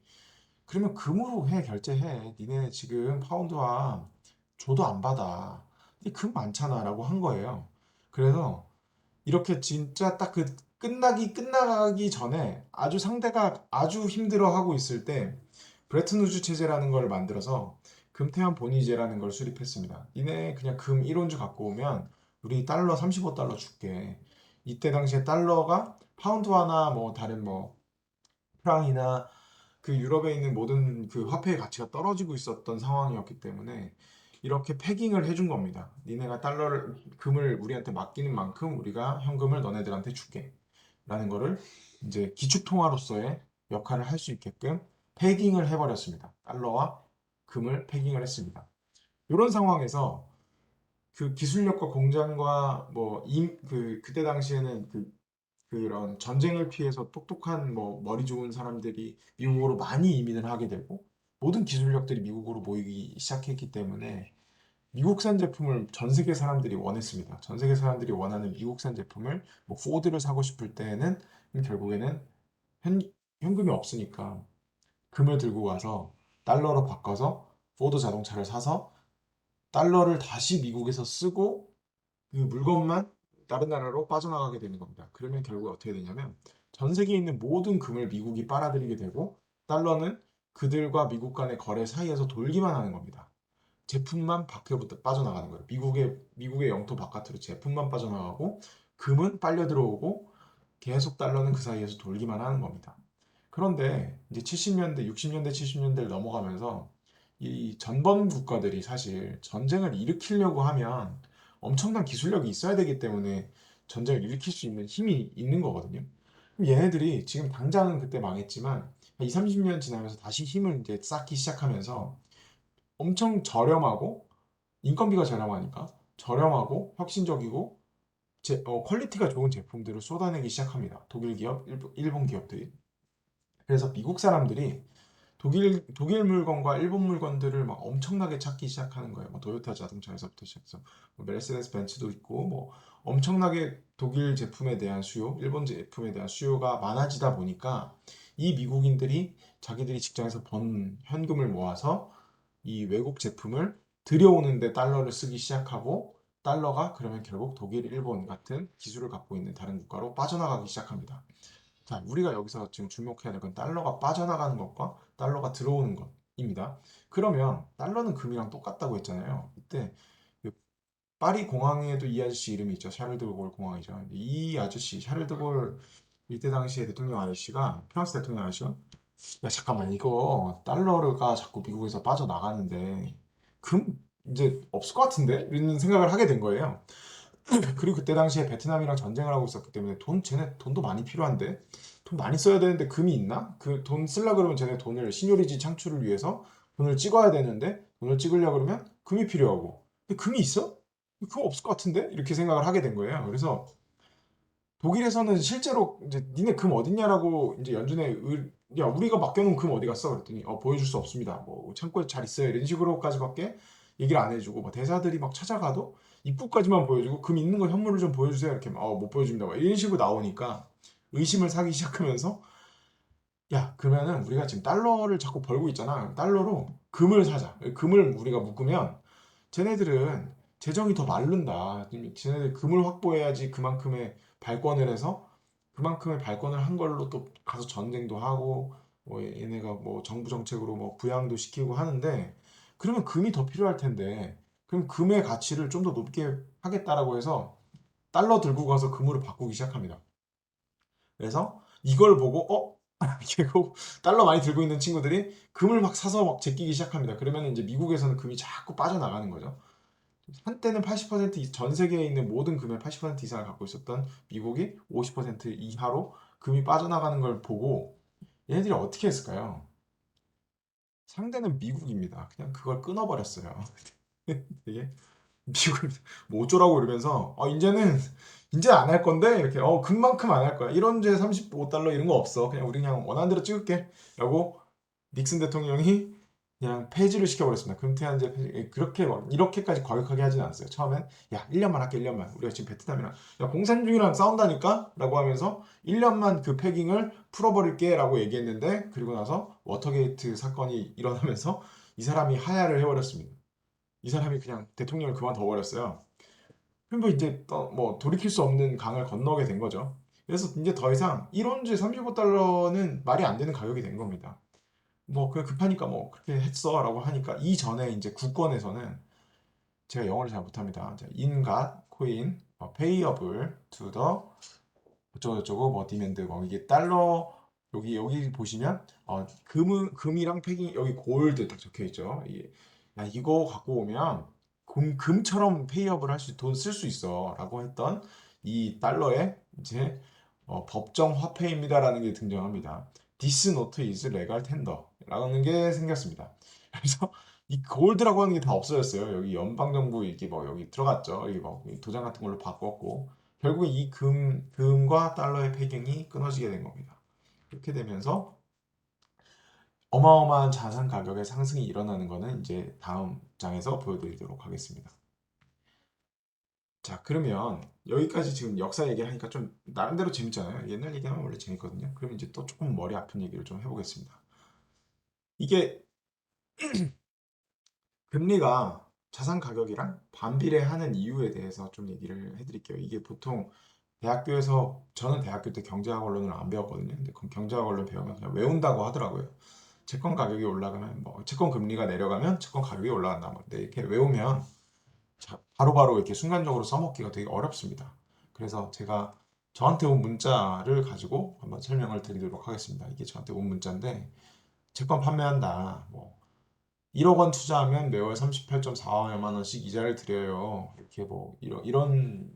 그러면 금으로 해 결제해. 니네 지금 파운드와 줘도 안 받아. 근데 금 많잖아 라고 한 거예요. 그래서 이렇게 진짜 딱 그 끝나기 전에 아주 상대가 아주 힘들어하고 있을 때 브레튼 우즈 체제라는 걸 만들어서 금태환 본위제라는 걸 수립했습니다. 니네 그냥 금 1온주 갖고 오면 우리 달러 35달러 줄게. 이때 당시에 달러가 파운드 하나 뭐 다른 뭐 프랑이나 그 유럽에 있는 모든 그 화폐의 가치가 떨어지고 있었던 상황이었기 때문에 이렇게 패깅을 해준 겁니다. 니네가 금을 우리한테 맡기는 만큼 우리가 현금을 너네들한테 줄게. 라는 거를 이제 기축통화로서의 역할을 할 수 있게끔 패깅을 해버렸습니다. 달러와 금을 패깅을 했습니다. 이런 상황에서 그 기술력과 공장과 그때 당시에는 그런 전쟁을 피해서 똑똑한 뭐 머리 좋은 사람들이 미국으로 많이 이민을 하게 되고 모든 기술력들이 미국으로 모이기 시작했기 때문에 미국산 제품을 전 세계 사람들이 원했습니다. 전 세계 사람들이 원하는 미국산 제품을 뭐 포드를 사고 싶을 때는 결국에는 현, 현금이 없으니까 금을 들고 가서 달러로 바꿔서 포드 자동차를 사서 달러를 다시 미국에서 쓰고 그 물건만 다른 나라로 빠져나가게 되는 겁니다. 그러면 결국 어떻게 되냐면 전 세계에 있는 모든 금을 미국이 빨아들이게 되고 달러는 그들과 미국 간의 거래 사이에서 돌기만 하는 겁니다. 제품만 밖으로부터 빠져나가는 거예요. 미국의 영토 바깥으로 제품만 빠져나가고 금은 빨려 들어오고 계속 달러는 그 사이에서 돌기만 하는 겁니다. 그런데 이제 70년대, 60년대, 70년대를 넘어가면서 이 전범 국가들이 사실 전쟁을 일으키려고 하면 엄청난 기술력이 있어야 되기 때문에 전쟁을 일으킬 수 있는 힘이 있는 거거든요. 그럼 얘네들이 지금 당장은 그때 망했지만 2, 30년 지나면서 다시 힘을 이제 쌓기 시작하면서 엄청 저렴하고 인건비가 저렴하니까 저렴하고 혁신적이고 퀄리티가 좋은 제품들을 쏟아내기 시작합니다. 독일 기업, 일본 기업들이. 그래서 미국 사람들이 독일 물건과 일본 물건들을 막 엄청나게 찾기 시작하는 거예요. 뭐 도요타 자동차에서부터 시작해서 뭐 메르세데스 벤츠도 있고 뭐 엄청나게 독일 제품에 대한 수요, 일본 제품에 대한 수요가 많아지다 보니까 이 미국인들이 자기들이 직장에서 번 현금을 모아서 이 외국 제품을 들여오는데 달러를 쓰기 시작하고 달러가 그러면 결국 독일, 일본 같은 기술을 갖고 있는 다른 국가로 빠져나가기 시작합니다. 자, 우리가 여기서 지금 주목해야 될 건 달러가 빠져나가는 것과 달러가 들어오는 것입니다. 그러면 달러는 금이랑 똑같다고 했잖아요. 이때 그 파리 공항에도 이 아저씨 이름이 있죠. 샤를 드골 공항이죠. 이 아저씨 샤를 드골 이때 당시에 대통령 아저씨가 프랑스 대통령 아저씨가 야 잠깐만 이거 달러가 자꾸 미국에서 빠져나가는데 금 이제 없을 것 같은데? 이런 생각을 하게 된 거예요. 그리고 그때 당시에 베트남이랑 전쟁을 하고 있었기 때문에 쟤네 돈도 많이 필요한데 돈 많이 써야 되는데 금이 있나? 그 돈 쓰려 그러면 쟤네 돈을 신요리지 창출을 위해서 돈을 찍어야 되는데 돈을 찍으려 그러면 금이 필요하고 근데 금이 있어? 금 없을 것 같은데? 이렇게 생각을 하게 된 거예요. 그래서 독일에서는 실제로 이제 니네 금 어딨냐라고 이제 야 우리가 맡겨놓은 금 어디 갔어? 그랬더니 보여줄 수 없습니다. 뭐 창고에 잘 있어요. 이런 식으로까지밖에 얘기를 안 해주고 뭐 대사들이 막 찾아가도 입구까지만 보여주고 금 있는 거 현물을 좀 보여주세요. 이렇게 못 보여줍니다. 막 이런 식으로 나오니까 의심을 사기 시작하면서 야 그러면은 우리가 지금 달러를 자꾸 벌고 있잖아. 달러로 금을 사자. 금을 우리가 묶으면 쟤네들은 재정이 더 마른다. 쟤네들 금을 확보해야지 그만큼의 발권을 해서 그만큼의 발권을 한 걸로 또 가서 전쟁도 하고 뭐 얘네가 뭐 정부 정책으로 뭐 부양도 시키고 하는데 그러면 금이 더 필요할 텐데 그럼 금의 가치를 좀 더 높게 하겠다라고 해서 달러 들고 가서 금으로 바꾸기 시작합니다. 그래서 이걸 보고 이거 달러 많이 들고 있는 친구들이 금을 막 사서 막 제끼기 시작합니다. 그러면 이제 미국에서는 금이 자꾸 빠져나가는 거죠. 한때는 80% 전 세계에 있는 모든 금의 80% 이상을 갖고 있었던 미국이 50% 이하로 금이 빠져나가는 걸 보고 얘네들이 어떻게 했을까요? 상대는 미국입니다. 그냥 그걸 끊어버렸어요. 되게 미국을 뭐 어쩌라고 이러면서 이제 안 할 건데 이렇게 금만큼 안 할 거야. 이런 죄 35달러 이런 거 없어. 그냥 우리 그냥 원하는 대로 찍을게. 라고 닉슨 대통령이 그냥 폐지를 시켜버렸습니다. 금태한제 폐지. 그렇게 이렇게까지 과격하게 하진 않았어요. 처음엔 야 1년만 할게 1년만. 우리가 지금 베트남이랑 야 공산 중이랑 싸운다니까? 라고 하면서 1년만 그 패깅을 풀어버릴게 라고 얘기했는데 그리고 나서 워터게이트 사건이 일어나면서 이 사람이 하야를 해버렸습니다. 이 사람이 그냥 대통령을 그만둬 버렸어요. 그럼 뭐 이제 뭐 돌이킬 수 없는 강을 건너게 된 거죠. 그래서 이제 더 이상 1온제 35달러는 말이 안 되는 가격이 된 겁니다. 뭐 그냥 급하니까 뭐 그렇게 했어라고 하니까 이전에 이제 국권에서는 제가 영어를 잘 못합니다. 인갓 코인 페이어블 투더 어쩌고저쩌고 뭐 디맨드 뭐 이게 달러 여기 보시면 금이랑 패기 여기 골드 딱 적혀 있죠. 야 이거 갖고 오면 금처럼 페이업을 할 수 돈 쓸 수 있어라고 했던 이 달러의 이제 법정 화폐입니다라는 게 등장합니다. This note is legal tender라는 게 생겼습니다. 그래서 이 골드라고 하는 게 다 없어졌어요. 여기 연방정부 이게 뭐 여기 들어갔죠. 이게 뭐 도장 같은 걸로 바꿨고 결국에 이 금과 달러의 패경이 끊어지게 된 겁니다. 이렇게 되면서 어마어마한 자산 가격의 상승이 일어나는 거는 이제 다음 장에서 보여드리도록 하겠습니다. 자, 그러면 여기까지 지금 역사 얘기하니까 좀 나름대로 재밌잖아요. 옛날 얘기하면 원래 재밌거든요. 그럼 이제 또 조금 머리 아픈 얘기를 좀 해보겠습니다. 이게 금리가 자산 가격이랑 반비례하는 이유에 대해서 좀 얘기를 해드릴게요. 이게 보통 대학교에서 저는 대학교 때 경제학 원론을 안 배웠거든요. 근데 경제학 원론 배우면 그냥 외운다고 하더라고요. 채권 가격이 올라가면 뭐 채권 금리가 내려가면 채권 가격이 올라간다. 뭐 근데 이렇게 외우면 바로바로 이렇게 순간적으로 써먹기가 되게 어렵습니다. 그래서 제가 저한테 온 문자를 가지고 한번 설명을 드리도록 하겠습니다. 이게 저한테 온 문자인데 채권 판매한다. 뭐 1억 원 투자하면 매월 38.4여만 원씩 이자를 드려요. 이렇게 뭐 이런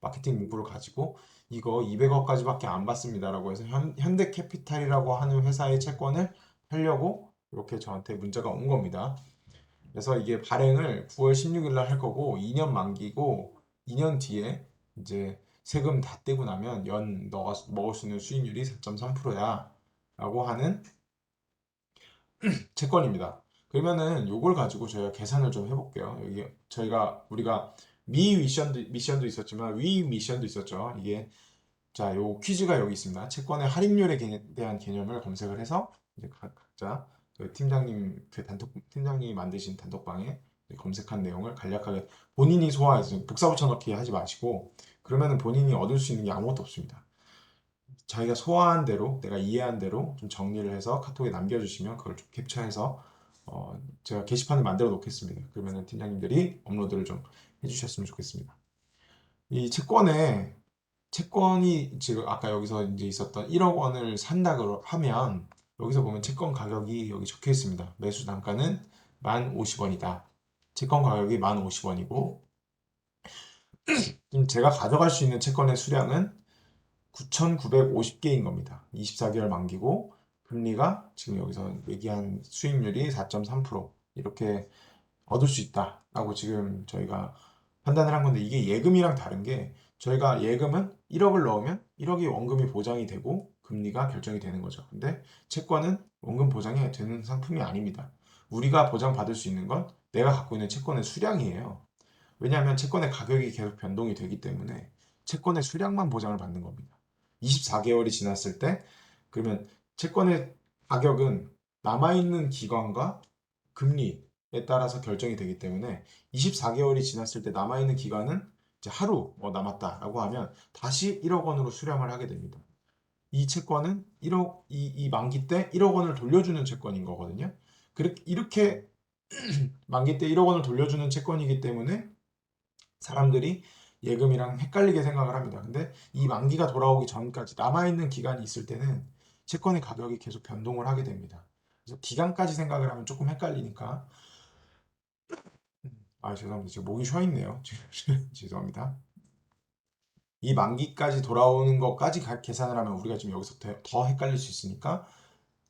마케팅 문구를 가지고 이거 200억까지밖에 안 받습니다라고 해서 현대캐피탈이라고 하는 회사의 채권을 팔려고 이렇게 저한테 문자가 온 겁니다. 그래서 이게 발행을 9월 16일 날 할 거고 2년 만기고 2년 뒤에 이제 세금 다 떼고 나면 연 너가 먹을 수 있는 수익률이 4.3%야 라고 하는 채권입니다. 그러면은 요걸 가지고 저희가 계산을 좀 해볼게요. 여기 우리가 미 미션도 있었지만 위 미션도 있었죠. 이게 자, 요 퀴즈가 여기 있습니다. 채권의 할인율에 대한 개념을 검색을 해서 이제 각자 그 팀장님 그 팀장님이 만드신 단톡방에 검색한 내용을 간략하게 본인이 소화해서 복사 붙여넣기 하지 마시고 그러면은 본인이 얻을 수 있는 게 아무것도 없습니다. 자기가 소화한 대로 내가 이해한 대로 좀 정리를 해서 카톡에 남겨주시면 그걸 좀 캡처해서 제가 게시판을 만들어 놓겠습니다. 그러면은 팀장님들이 업로드를 좀 해주셨으면 좋겠습니다. 이 채권이 지금 아까 여기서 이제 있었던 1억 원을 산다고 하면 여기서 보면 채권 가격이 여기 적혀 있습니다. 매수 단가는 1,050원이다. 채권 가격이 1,050원이고 지금 제가 가져갈 수 있는 채권의 수량은 9,950개인 겁니다. 24개월 만기고 금리가 지금 여기서 얘기한 수익률이 4.3% 이렇게 얻을 수 있다라고 지금 저희가 판단을 한 건데 이게 예금이랑 다른 게 저희가 예금은 1억을 넣으면 1억이 원금이 보장이 되고 금리가 결정이 되는 거죠. 근데 채권은 원금 보장이 되는 상품이 아닙니다. 우리가 보장받을 수 있는 건 내가 갖고 있는 채권의 수량이에요. 왜냐하면 채권의 가격이 계속 변동이 되기 때문에 채권의 수량만 보장을 받는 겁니다. 24개월이 지났을 때 그러면 채권의 가격은 남아있는 기간과 금리에 따라서 결정이 되기 때문에 24개월이 지났을 때 남아있는 기간은 이제 하루 남았다라고 하면 다시 1억 원으로 수령을 하게 됩니다. 이 채권은 1억 이 만기 때 1억 원을 돌려주는 채권인 거거든요. 이렇게 만기 때 1억 원을 돌려주는 채권이기 때문에 사람들이 예금이랑 헷갈리게 생각을 합니다. 근데 이 만기가 돌아오기 전까지 남아있는 기간이 있을 때는 채권의 가격이 계속 변동을 하게 됩니다. 그래서 기간까지 생각을 하면 조금 헷갈리니까 죄송합니다. 지금 목이 쉬어 있네요. 죄송합니다. 이 만기까지 돌아오는 것까지 계산을 하면 우리가 지금 여기서 더 헷갈릴 수 있으니까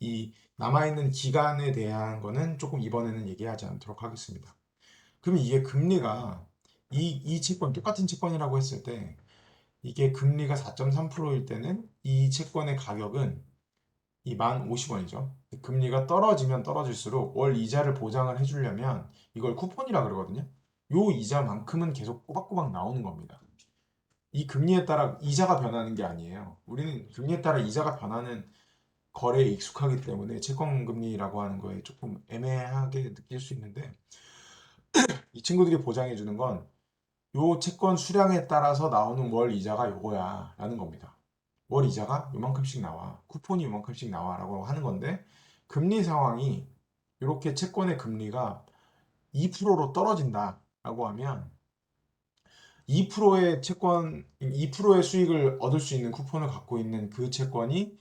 이 남아있는 기간에 대한 거는 조금 이번에는 얘기하지 않도록 하겠습니다. 그러면 이게 금리가 이 채권 똑같은 채권이라고 했을 때 이게 금리가 4.3%일 때는 이 채권의 가격은 이 1,050원이죠. 금리가 떨어지면 떨어질수록 월 이자를 보장을 해주려면 이걸 쿠폰이라 그러거든요. 요 이자만큼은 계속 꼬박꼬박 나오는 겁니다. 이 금리에 따라 이자가 변하는 게 아니에요. 우리는 금리에 따라 이자가 변하는 거래에 익숙하기 때문에 채권 금리라고 하는 거에 조금 애매하게 느낄 수 있는데 이 친구들이 보장해 주는 건 요 채권 수량에 따라서 나오는 월 이자가 요거야 라는 겁니다. 월 이자가 요만큼씩 나와. 쿠폰이 요만큼씩 나와 라고 하는 건데 금리 상황이 이렇게 채권의 금리가 2%로 떨어진다 라고 하면 2%의 수익을 얻을 수 있는 쿠폰을 갖고 있는 그 채권이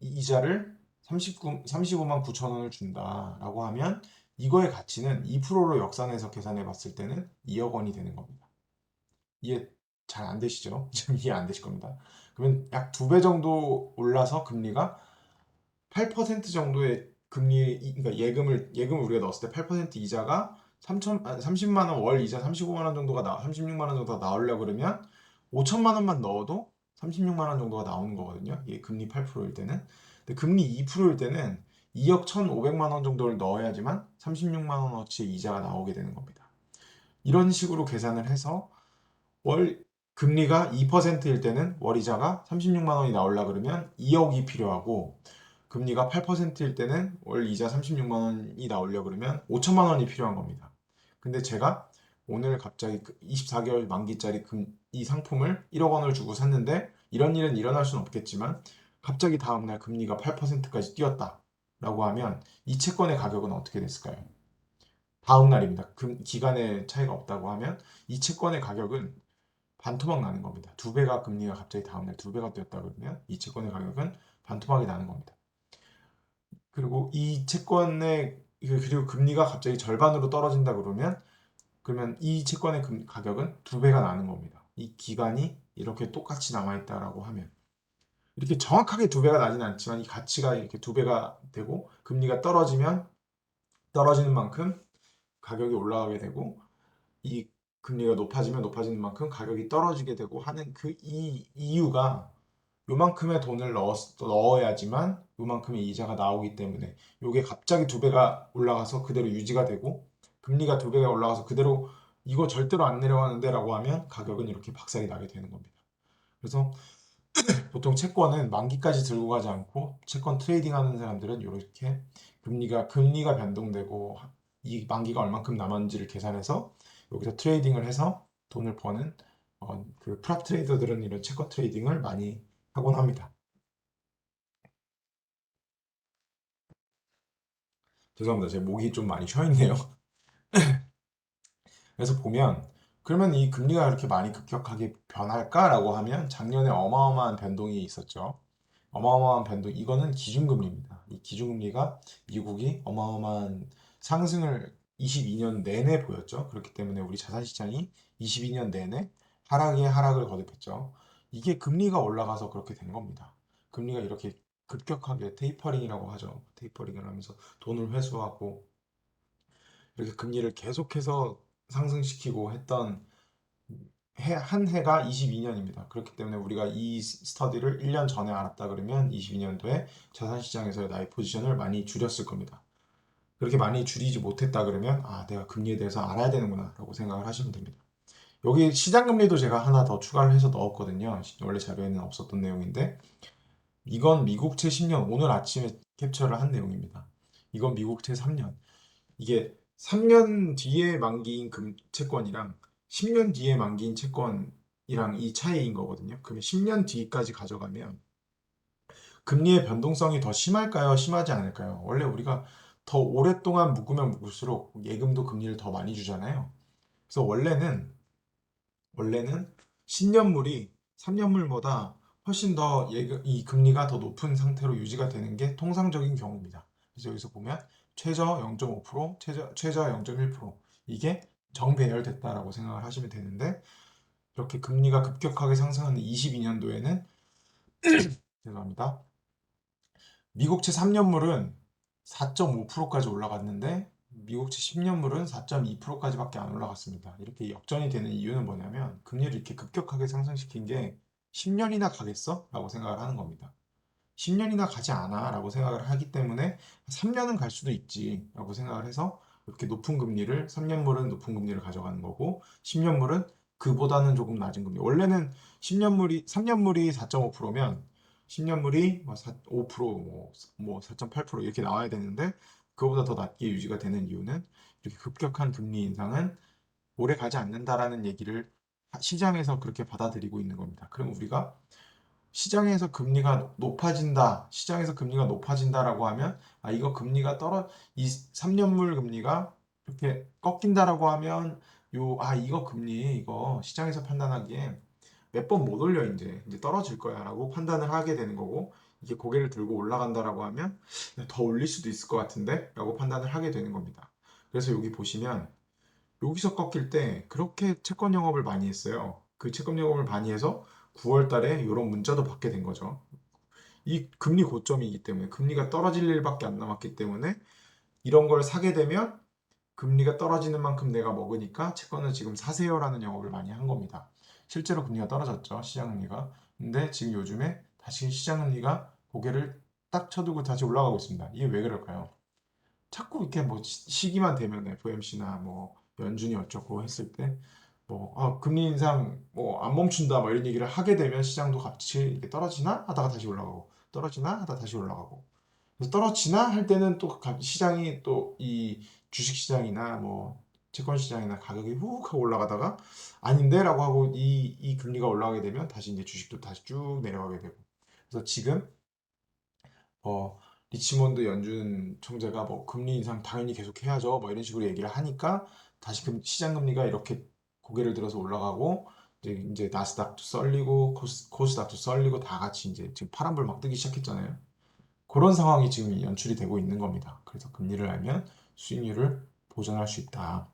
이자를 35만 9천 원을 준다라고 하면 이거의 가치는 2%로 역산해서 계산해 봤을 때는 2억 원이 되는 겁니다. 이해 잘 안 되시죠? 지금 이해 안 되실 겁니다. 그러면 약 2배 정도 올라서 금리가 8% 정도의 그러니까 예금을 우리가 넣었을 때 8% 이자가 30만 원 월 이자 35만 원 정도가 36만 원 정도가 나오려고 그러면 5천만 원만 넣어도 36만 원 정도가 나오는 거거든요. 이게 금리 8%일 때는. 근데 금리 2%일 때는 2억 1,500만 원 정도를 넣어야지만 36만 원어치의 이자가 나오게 되는 겁니다. 이런 식으로 계산을 해서 월 금리가 2%일 때는 월 이자가 36만 원이 나오려 그러면 2억이 필요하고, 금리가 8%일 때는 월 이자 36만 원이 나오려 그러면 5천만 원이 필요한 겁니다. 근데 제가 오늘 갑자기 24개월 만기짜리 이 상품을 1억 원을 주고 샀는데, 이런 일은 일어날 수는 없겠지만 갑자기 다음날 금리가 8%까지 뛰었다라고 하면 이 채권의 가격은 어떻게 됐을까요? 다음 날입니다. 기간의 차이가 없다고 하면 이 채권의 가격은 반토막 나는 겁니다. 두 배가 금리가 갑자기 다음날 두 배가 뛰었다 그러면 이 채권의 가격은 반토막이 나는 겁니다. 그리고 이 채권의 그리고 금리가 갑자기 절반으로 떨어진다 그러면 이 채권의 가격은 두 배가 나는 겁니다. 이 기간이 이렇게 똑같이 남아있다라고 하면, 이렇게 정확하게 두 배가 나지는 않지만 이 가치가 이렇게 두 배가 되고, 금리가 떨어지면 떨어지는 만큼 가격이 올라가게 되고, 이 금리가 높아지면 높아지는 만큼 가격이 떨어지게 되고 하는 이 이유가, 요만큼의 돈을 넣어야지만 요만큼의 이자가 나오기 때문에, 요게 갑자기 두 배가 올라가서 그대로 유지가 되고, 금리가 두 배가 올라가서 그대로 이거 절대로 안 내려가는데 라고 하면 가격은 이렇게 박살이 나게 되는 겁니다. 그래서 보통 채권은 만기까지 들고 가지 않고, 채권 트레이딩 하는 사람들은 이렇게 금리가 변동되고 이 만기가 얼만큼 남았는지를 계산해서 여기서 트레이딩을 해서 돈을 버는, 그 프랍 트레이더들은 이런 채권 트레이딩을 많이 하곤 합니다. 죄송합니다. 제 목이 좀 많이 쉬어 있네요. 그래서 보면, 그러면 이 금리가 이렇게 많이 급격하게 변할까라고 하면 작년에 어마어마한 변동이 있었죠. 어마어마한 변동, 이거는 기준금리입니다. 이 기준금리가 미국이 어마어마한 상승을 22년 내내 보였죠. 그렇기 때문에 우리 자산시장이 22년 내내 하락에 하락을 거듭했죠. 이게 금리가 올라가서 그렇게 된 겁니다. 금리가 이렇게 급격하게 테이퍼링이라고 하죠. 테이퍼링을 하면서 돈을 회수하고 이렇게 금리를 계속해서 상승시키고 했던 한 해가 22년입니다. 그렇기 때문에 우리가 이 스터디를 1년 전에 알았다 그러면 22년도에 자산시장에서의 나의 포지션을 많이 줄였을 겁니다. 그렇게 많이 줄이지 못했다 그러면, 내가 금리에 대해서 알아야 되는구나 라고 생각을 하시면 됩니다. 여기 시장금리도 제가 하나 더 추가를 해서 넣었거든요. 원래 자료에는 없었던 내용인데, 이건 미국채 10년, 오늘 아침에 캡처를 한 내용입니다. 이건 미국채 3년. 이게 3년 뒤에 만기인 채권이랑 10년 뒤에 만기인 채권이랑 이 차이인 거거든요. 그러면 10년 뒤까지 가져가면 금리의 변동성이 더 심할까요? 심하지 않을까요? 원래 우리가 더 오랫동안 묶으면 묶을수록 예금도 금리를 더 많이 주잖아요. 그래서 원래는 신년물이 3년물보다 훨씬 더 이 금리가 더 높은 상태로 유지가 되는 게 통상적인 경우입니다. 그래서 여기서 보면 최저 0.5%, 최저 0.1%, 이게 정배열됐다라고 생각을 하시면 되는데, 이렇게 금리가 급격하게 상승하는 22년도에는 죄송합니다. 미국채 3년물은 4.5%까지 올라갔는데 미국채 10년물은 4.2%까지밖에 안 올라갔습니다. 이렇게 역전이 되는 이유는 뭐냐면, 금리를 이렇게 급격하게 상승시킨 게 10년이나 가겠어? 라고 생각을 하는 겁니다. 10년이나 가지 않아 라고 생각을 하기 때문에 3년은 갈 수도 있지 라고 생각을 해서, 이렇게 높은 금리를, 3년물은 높은 금리를 가져가는 거고 10년물은 그보다는 조금 낮은 금리. 원래는 3년물이 4.5%면 10년물이 5%, 뭐 4.8% 이렇게 나와야 되는데, 그거보다 더 낮게 유지가 되는 이유는 이렇게 급격한 금리 인상은 오래 가지 않는다라는 얘기를 시장에서 그렇게 받아들이고 있는 겁니다. 그럼 우리가 시장에서 금리가 높아진다라고 하면, 이거 이 3년물 금리가 이렇게 꺾인다라고 하면, 이거 금리, 이거 시장에서 판단하기에 몇 번 못 올려, 이제 떨어질 거야 라고 판단을 하게 되는 거고, 이게 고개를 들고 올라간다라고 하면 더 올릴 수도 있을 것 같은데 라고 판단을 하게 되는 겁니다. 그래서 여기 보시면, 여기서 꺾일 때 그렇게 채권 영업을 많이 했어요. 그 채권 영업을 많이 해서 9월 달에 이런 문자도 받게 된 거죠. 이 금리 고점이기 때문에 금리가 떨어질 일밖에 안 남았기 때문에 이런 걸 사게 되면 금리가 떨어지는 만큼 내가 먹으니까 채권을 지금 사세요라는 영업을 많이 한 겁니다. 실제로 금리가 떨어졌죠. 시장 금리가. 근데 지금 요즘에 다시 시장 금리가 고개를 딱 쳐두고 다시 올라가고 있습니다. 이게 왜 그럴까요? 자꾸 이렇게 뭐 시기만 되면 FOMC나 뭐 연준이 어쩌고 했을 때 뭐 금리 인상 뭐 안 멈춘다 뭐 이런 얘기를 하게 되면 시장도 같이 이렇게 떨어지나 하다가 다시 올라가고 떨어지나 하다 다시 올라가고 그래서 떨어지나 할 때는 또 시장이 또 이 주식 시장이나 뭐 채권 시장이나 가격이 훅 하고 올라가다가 아닌데라고 하고 이 금리가 올라가게 되면 다시 이제 주식도 다시 쭉 내려가게 되고 그래서 지금 리치몬드 연준 총재가 뭐 금리 인상 당연히 계속 해야죠. 뭐 이런 식으로 얘기를 하니까 다시 시장 금리가 이렇게 고개를 들어서 올라가고 이제 나스닥도 썰리고 코스닥도 썰리고 다 같이 이제 지금 파란불 막 뜨기 시작했잖아요. 그런 상황이 지금 연출이 되고 있는 겁니다. 그래서 금리를 알면 수익률을 보전할 수 있다.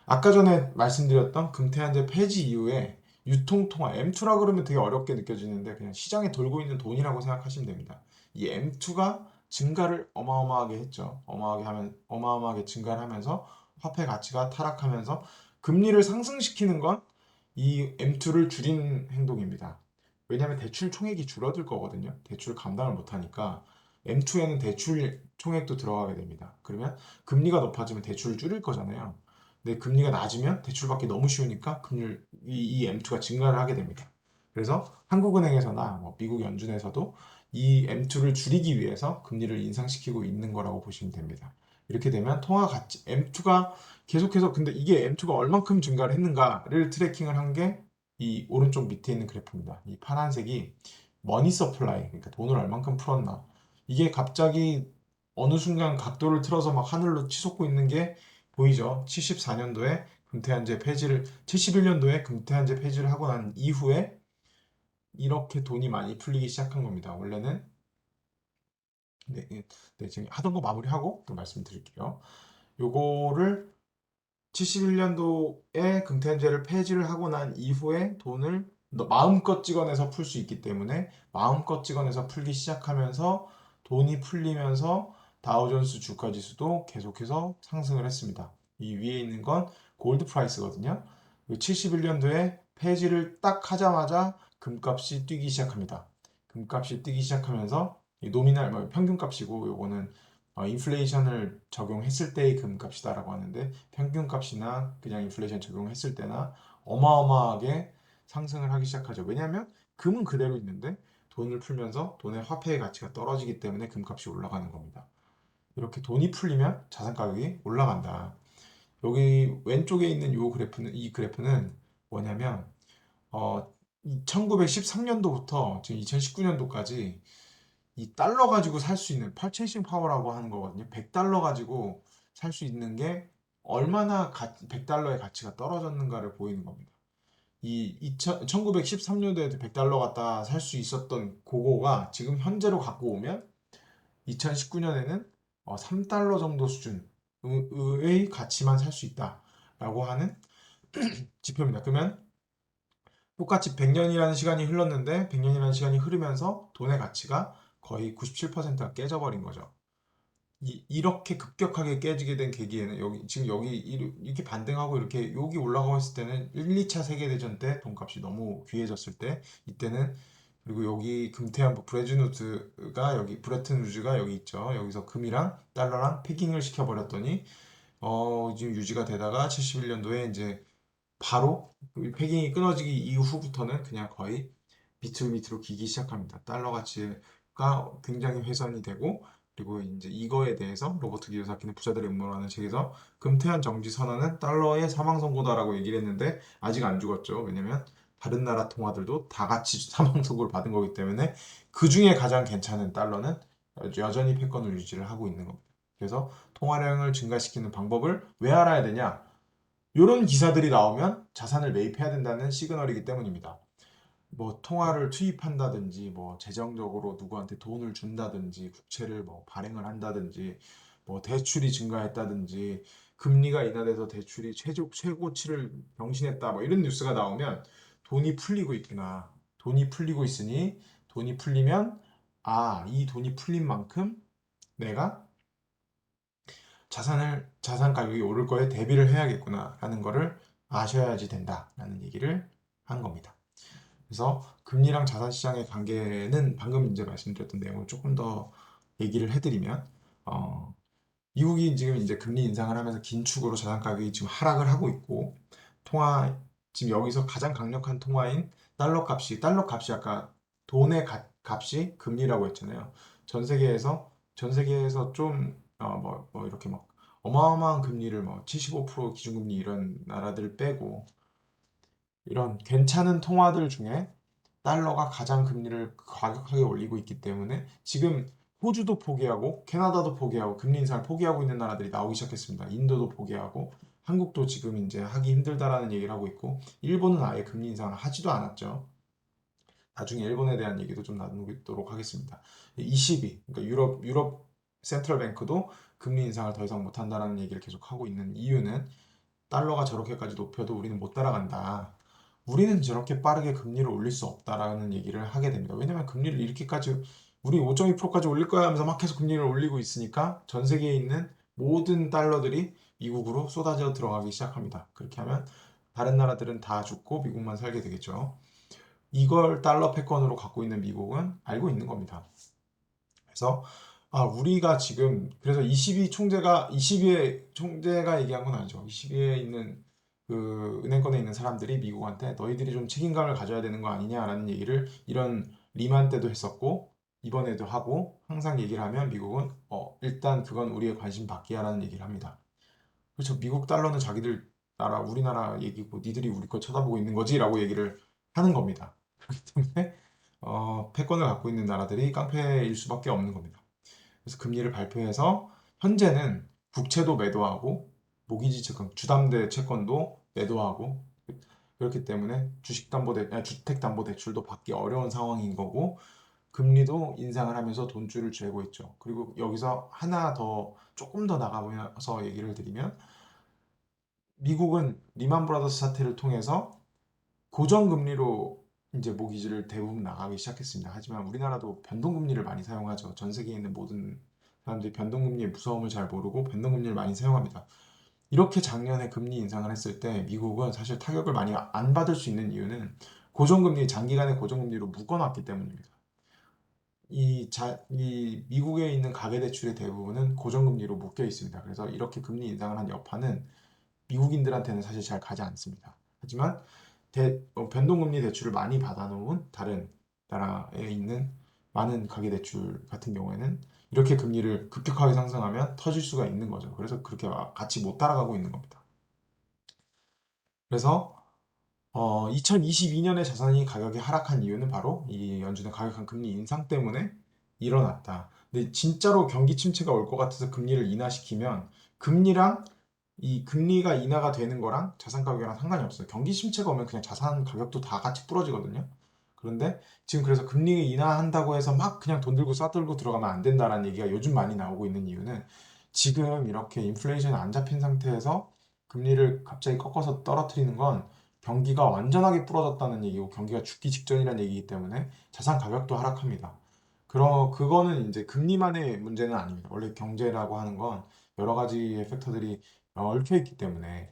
아까 전에 말씀드렸던 금태한제 폐지 이후에 유통통화 M2라 그러면 되게 어렵게 느껴지는데 그냥 시장에 돌고 있는 돈이라고 생각하시면 됩니다. 이 M2가 증가를 어마어마하게 했죠. 어마어마하게 증가를 하면서 화폐 가치가 타락하면서 금리를 상승시키는 건 이 M2를 줄인 행동입니다. 왜냐하면 대출 총액이 줄어들 거거든요. 대출 감당을 못하니까 M2에는 대출 총액도 들어가게 됩니다. 그러면 금리가 높아지면 대출을 줄일 거잖아요. 근데 금리가 낮으면 대출받기 너무 쉬우니까 이 M2가 증가를 하게 됩니다. 그래서 한국은행에서나 뭐 미국 연준에서도 이 M2를 줄이기 위해서 금리를 인상시키고 있는 거라고 보시면 됩니다. 이렇게 되면 통화 가치 M2가 계속해서 근데 이게 M2가 얼만큼 증가를 했는가를 트래킹을 한 게 이 오른쪽 밑에 있는 그래프입니다. 이 파란색이 머니 서플라이 그러니까 돈을 얼만큼 풀었나 이게 갑자기 어느 순간 각도를 틀어서 막 하늘로 치솟고 있는 게 보이죠? 74년도에 금태한제 폐지를 71년도에 금태한제 폐지를 하고 난 이후에 이렇게 돈이 많이 풀리기 시작한 겁니다. 원래는 네, 지금 하던 거 마무리하고 또 말씀드릴게요. 요거를 71년도에 금태한제를 폐지를 하고 난 이후에 돈을 마음껏 찍어내서 풀 수 있기 때문에 마음껏 찍어내서 풀기 시작하면서 돈이 풀리면서 다우존스 주가 지수도 계속해서 상승을 했습니다. 이 위에 있는 건 골드 프라이스거든요. 71년도에 폐지를 딱 하자마자 금값이 뛰기 시작합니다. 금값이 뛰기 시작하면서 이 노미널 평균값이고 요거는 인플레이션을 적용했을 때의 금값이다라고 하는데 평균값이나 그냥 인플레이션 적용했을 때나 어마어마하게 상승을 하기 시작하죠. 왜냐하면 금은 그대로 있는데 돈을 풀면서 돈의 화폐의 가치가 떨어지기 때문에 금값이 올라가는 겁니다. 이렇게 돈이 풀리면 자산 가격이 올라간다. 여기 왼쪽에 있는 이 그래프는 뭐냐면 1913년도부터 지금 2019년도까지 이 달러 가지고 살 수 있는 퍼체이싱 파워라고 하는 거거든요. 100달러 가지고 살 수 있는 게 얼마나 100달러의 가치가 떨어졌는가를 보이는 겁니다. 1913년도에도 100달러 갖다 살 수 있었던 그거가 지금 현재로 갖고 오면 2019년에는 3달러 정도 수준의 가치만 살 수 있다라고 하는 지표입니다. 그러면 똑같이 100년이라는 시간이 흘렀는데 100년이라는 시간이 흐르면서 돈의 가치가 거의 97%가 깨져버린 거죠. 이렇게 급격하게 깨지게 된 계기에는 지금 여기 이렇게 반등하고 이렇게 여기 올라가고 있을 때는 1, 2차 세계대전 때 돈값이 너무 귀해졌을 때 이때는 그리고 여기 금태한 브레즈누트가 여기 브레튼 우즈가 여기 있죠. 여기서 금이랑 달러랑 패깅을 시켜버렸더니 지금 유지가 되다가 71년도에 이제 바로 그 패깅이 끊어지기 이후부터는 그냥 거의 밑으로 기기 시작합니다. 달러 가치가 굉장히 훼손이 되고 그리고 이제 이거에 대해서 로버트 기요사키는 부자들의 음모라는 책에서 금태한 정지 선언은 달러의 사망 선고다라고 얘기를 했는데 아직 안 죽었죠. 왜냐면 다른 나라 통화들도 다 같이 사망 선고를 받은 거기 때문에 그 중에 가장 괜찮은 달러는 여전히 패권을 유지를 하고 있는 겁니다. 그래서 통화량을 증가시키는 방법을 왜 알아야 되냐? 이런 기사들이 나오면 자산을 매입해야 된다는 시그널이기 때문입니다. 뭐 통화를 투입한다든지 뭐 재정적으로 누구한테 돈을 준다든지 국채를 뭐 발행을 한다든지 뭐 대출이 증가했다든지 금리가 인하돼서 대출이 최고치를 경신했다 뭐 이런 뉴스가 나오면 돈이 풀리고 있구나. 돈이 풀리고 있으니 돈이 풀리면 이 돈이 풀린 만큼 내가 자산 가격이 오를 거에 대비를 해야겠구나라는 거를 아셔야지 된다라는 얘기를 한 겁니다. 그래서 금리랑 자산 시장의 관계는 방금 이제 말씀드렸던 내용을 조금 더 얘기를 해드리면, 어, 미국이 지금 이제 금리 인상을 하면서 긴축으로 자산 가격이 지금 하락을 하고 있고, 통화, 지금 여기서 가장 강력한 통화인 달러 값이 아까 돈의 값이 금리라고 했잖아요. 전 세계에서 좀, 이렇게 막 어마어마한 금리를 75% 기준금리 이런 나라들 빼고, 이런 괜찮은 통화들 중에 달러가 가장 금리를 과격하게 올리고 있기 때문에 지금 호주도 포기하고 캐나다도 포기하고 금리 인상을 포기하고 있는 나라들이 나오기 시작했습니다. 인도도 포기하고 한국도 지금 이제 하기 힘들다라는 얘기를 하고 있고 일본은 아예 금리 인상을 하지도 않았죠. 나중에 일본에 대한 얘기도 좀 나누도록 하겠습니다. ECB, 그러니까 유럽 센트럴 뱅크도 금리 인상을 더 이상 못한다라는 얘기를 계속 하고 있는 이유는 달러가 저렇게까지 높여도 우리는 못 따라간다. 우리는 저렇게 빠르게 금리를 올릴 수 없다라는 얘기를 하게 됩니다. 왜냐면 금리를 이렇게까지 우리 5.2%까지 올릴 거야 하면서 막 계속 금리를 올리고 있으니까 전 세계에 있는 모든 달러들이 미국으로 쏟아져 들어가기 시작합니다. 그렇게 하면 다른 나라들은 다 죽고 미국만 살게 되겠죠. 이걸 달러 패권으로 갖고 있는 미국은 알고 있는 겁니다. 그래서 우리가 지금 그래서 22의 총재가 얘기한 건 아니죠. 22에 있는 그 은행권에 있는 사람들이 미국한테 너희들이 좀 책임감을 가져야 되는 거 아니냐라는 얘기를 이런 리만 때도 했었고 이번에도 하고 항상 얘기를 하면 미국은 일단 그건 우리의 관심 밖이야라는 얘기를 합니다. 그렇죠. 미국 달러는 자기들 나라 우리나라 얘기고 니들이 우리 거 쳐다보고 있는 거지라고 얘기를 하는 겁니다. 그렇기 때문에 패권을 갖고 있는 나라들이 깡패일 수밖에 없는 겁니다. 그래서 금리를 발표해서 현재는 국채도 매도하고 모기지 채권, 주담대 채권도 매도하고 그렇기 때문에 주택담보대출도 받기 어려운 상황인 거고 금리도 인상을 하면서 돈줄을 죄고 있죠. 그리고 여기서 하나 더 조금 더 나가보면서 얘기를 드리면 미국은 리만 브라더스 사태를 통해서 고정금리로 이제 모기지를 대부분 나가기 시작했습니다. 하지만 우리나라도 변동금리를 많이 사용하죠. 전 세계에 있는 모든 사람들이 변동금리의 무서움을 잘 모르고 변동금리를 많이 사용합니다. 이렇게 작년에 금리 인상을 했을 때 미국은 사실 타격을 많이 안 받을 수 있는 이유는 장기간의 고정금리로 묶어놨기 때문입니다. 이 미국에 있는 가계대출의 대부분은 고정금리로 묶여 있습니다. 그래서 이렇게 금리 인상을 한 여파는 미국인들한테는 사실 잘 가지 않습니다. 하지만 변동금리 대출을 많이 받아놓은 다른 나라에 있는 많은 가계대출 같은 경우에는 이렇게 금리를 급격하게 상승하면 터질 수가 있는 거죠. 그래서 그렇게 같이 못 따라가고 있는 겁니다. 그래서 2022년에 자산이 가격이 하락한 이유는 바로 이 연준의 가격한 금리 인상 때문에 일어났다. 근데 진짜로 경기 침체가 올 것 같아서 금리를 인하시키면 금리랑 이 금리가 인하가 되는 거랑 자산 가격이랑 상관이 없어요. 경기 침체가 오면 그냥 자산 가격도 다 같이 부러지거든요. 그런데 지금 그래서 금리 인하한다고 해서 막 그냥 돈 들고 싸들고 들어가면 안 된다라는 얘기가 요즘 많이 나오고 있는 이유는 지금 이렇게 인플레이션이 안 잡힌 상태에서 금리를 갑자기 꺾어서 떨어뜨리는 건 경기가 완전하게 부러졌다는 얘기고 경기가 죽기 직전이라는 얘기이기 때문에 자산 가격도 하락합니다. 그거는 이제 금리만의 문제는 아닙니다. 원래 경제라고 하는 건 여러 가지의 팩터들이 얽혀 있기 때문에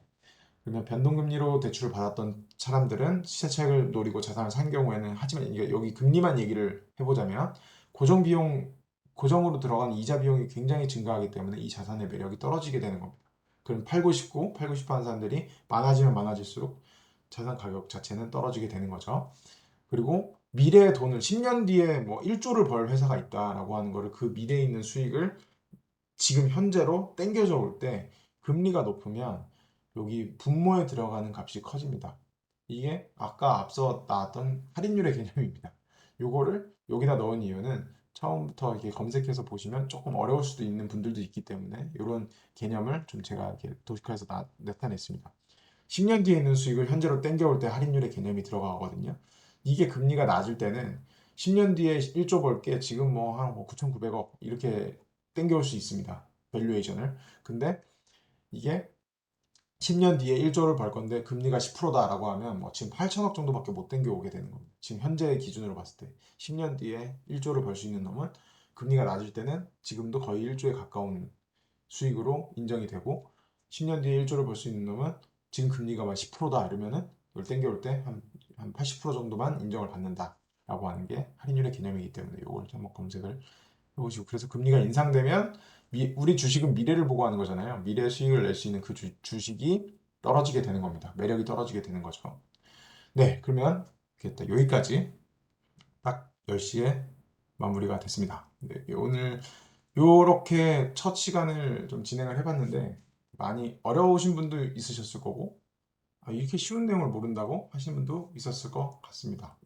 그러면 변동금리로 대출을 받았던 사람들은 시세차익을 노리고 자산을 산 경우에는 하지만 이게 여기 금리만 얘기를 해보자면 고정으로 들어간 이자 비용이 굉장히 증가하기 때문에 이 자산의 매력이 떨어지게 되는 겁니다. 그럼 팔고 싶어 하는 사람들이 많아지면 많아질수록 자산 가격 자체는 떨어지게 되는 거죠. 그리고 미래의 돈을 10년 뒤에 뭐 1조를 벌 회사가 있다라고 하는 거를 그 미래에 있는 수익을 지금 현재로 땡겨져 올 때 금리가 높으면 여기 분모에 들어가는 값이 커집니다. 이게 아까 앞서 나왔던 할인율의 개념입니다. 요거를 여기다 넣은 이유는 처음부터 이렇게 검색해서 보시면 조금 어려울 수도 있는 분들도 있기 때문에 이런 개념을 좀 제가 이렇게 도식화해서 나타냈습니다. 10년 뒤에 있는 수익을 현재로 땡겨올 때 할인율의 개념이 들어가거든요. 이게 금리가 낮을 때는 10년 뒤에 1조 벌게 지금 뭐 한 9,900억 이렇게 땡겨올 수 있습니다. 밸류에이션을. 근데 이게 10년 뒤에 1조를 벌 건데 금리가 10%다라고 하면 뭐 지금 8천억 정도밖에 못 땡겨오게 되는 겁니다. 지금 현재의 기준으로 봤을 때 10년 뒤에 1조를 벌 수 있는 놈은 금리가 낮을 때는 지금도 거의 1조에 가까운 수익으로 인정이 되고 10년 뒤에 1조를 벌 수 있는 놈은 지금 금리가 막 10%다 이러면은 이걸 땡겨올 때 한 80% 정도만 인정을 받는다라고 하는 게 할인율의 개념이기 때문에 이걸 한번 검색을 해보시고 그래서 금리가 인상되면 우리 주식은 미래를 보고 하는 거잖아요. 미래 수익을 낼 수 있는 그 주식이 떨어지게 되는 겁니다. 매력이 떨어지게 되는 거죠. 네, 그러면 됐다. 여기까지 딱 10시에 마무리가 됐습니다. 네, 오늘 요렇게 첫 시간을 좀 진행을 해봤는데 많이 어려우신 분도 있으셨을 거고 이렇게 쉬운 내용을 모른다고 하시는 분도 있었을 것 같습니다.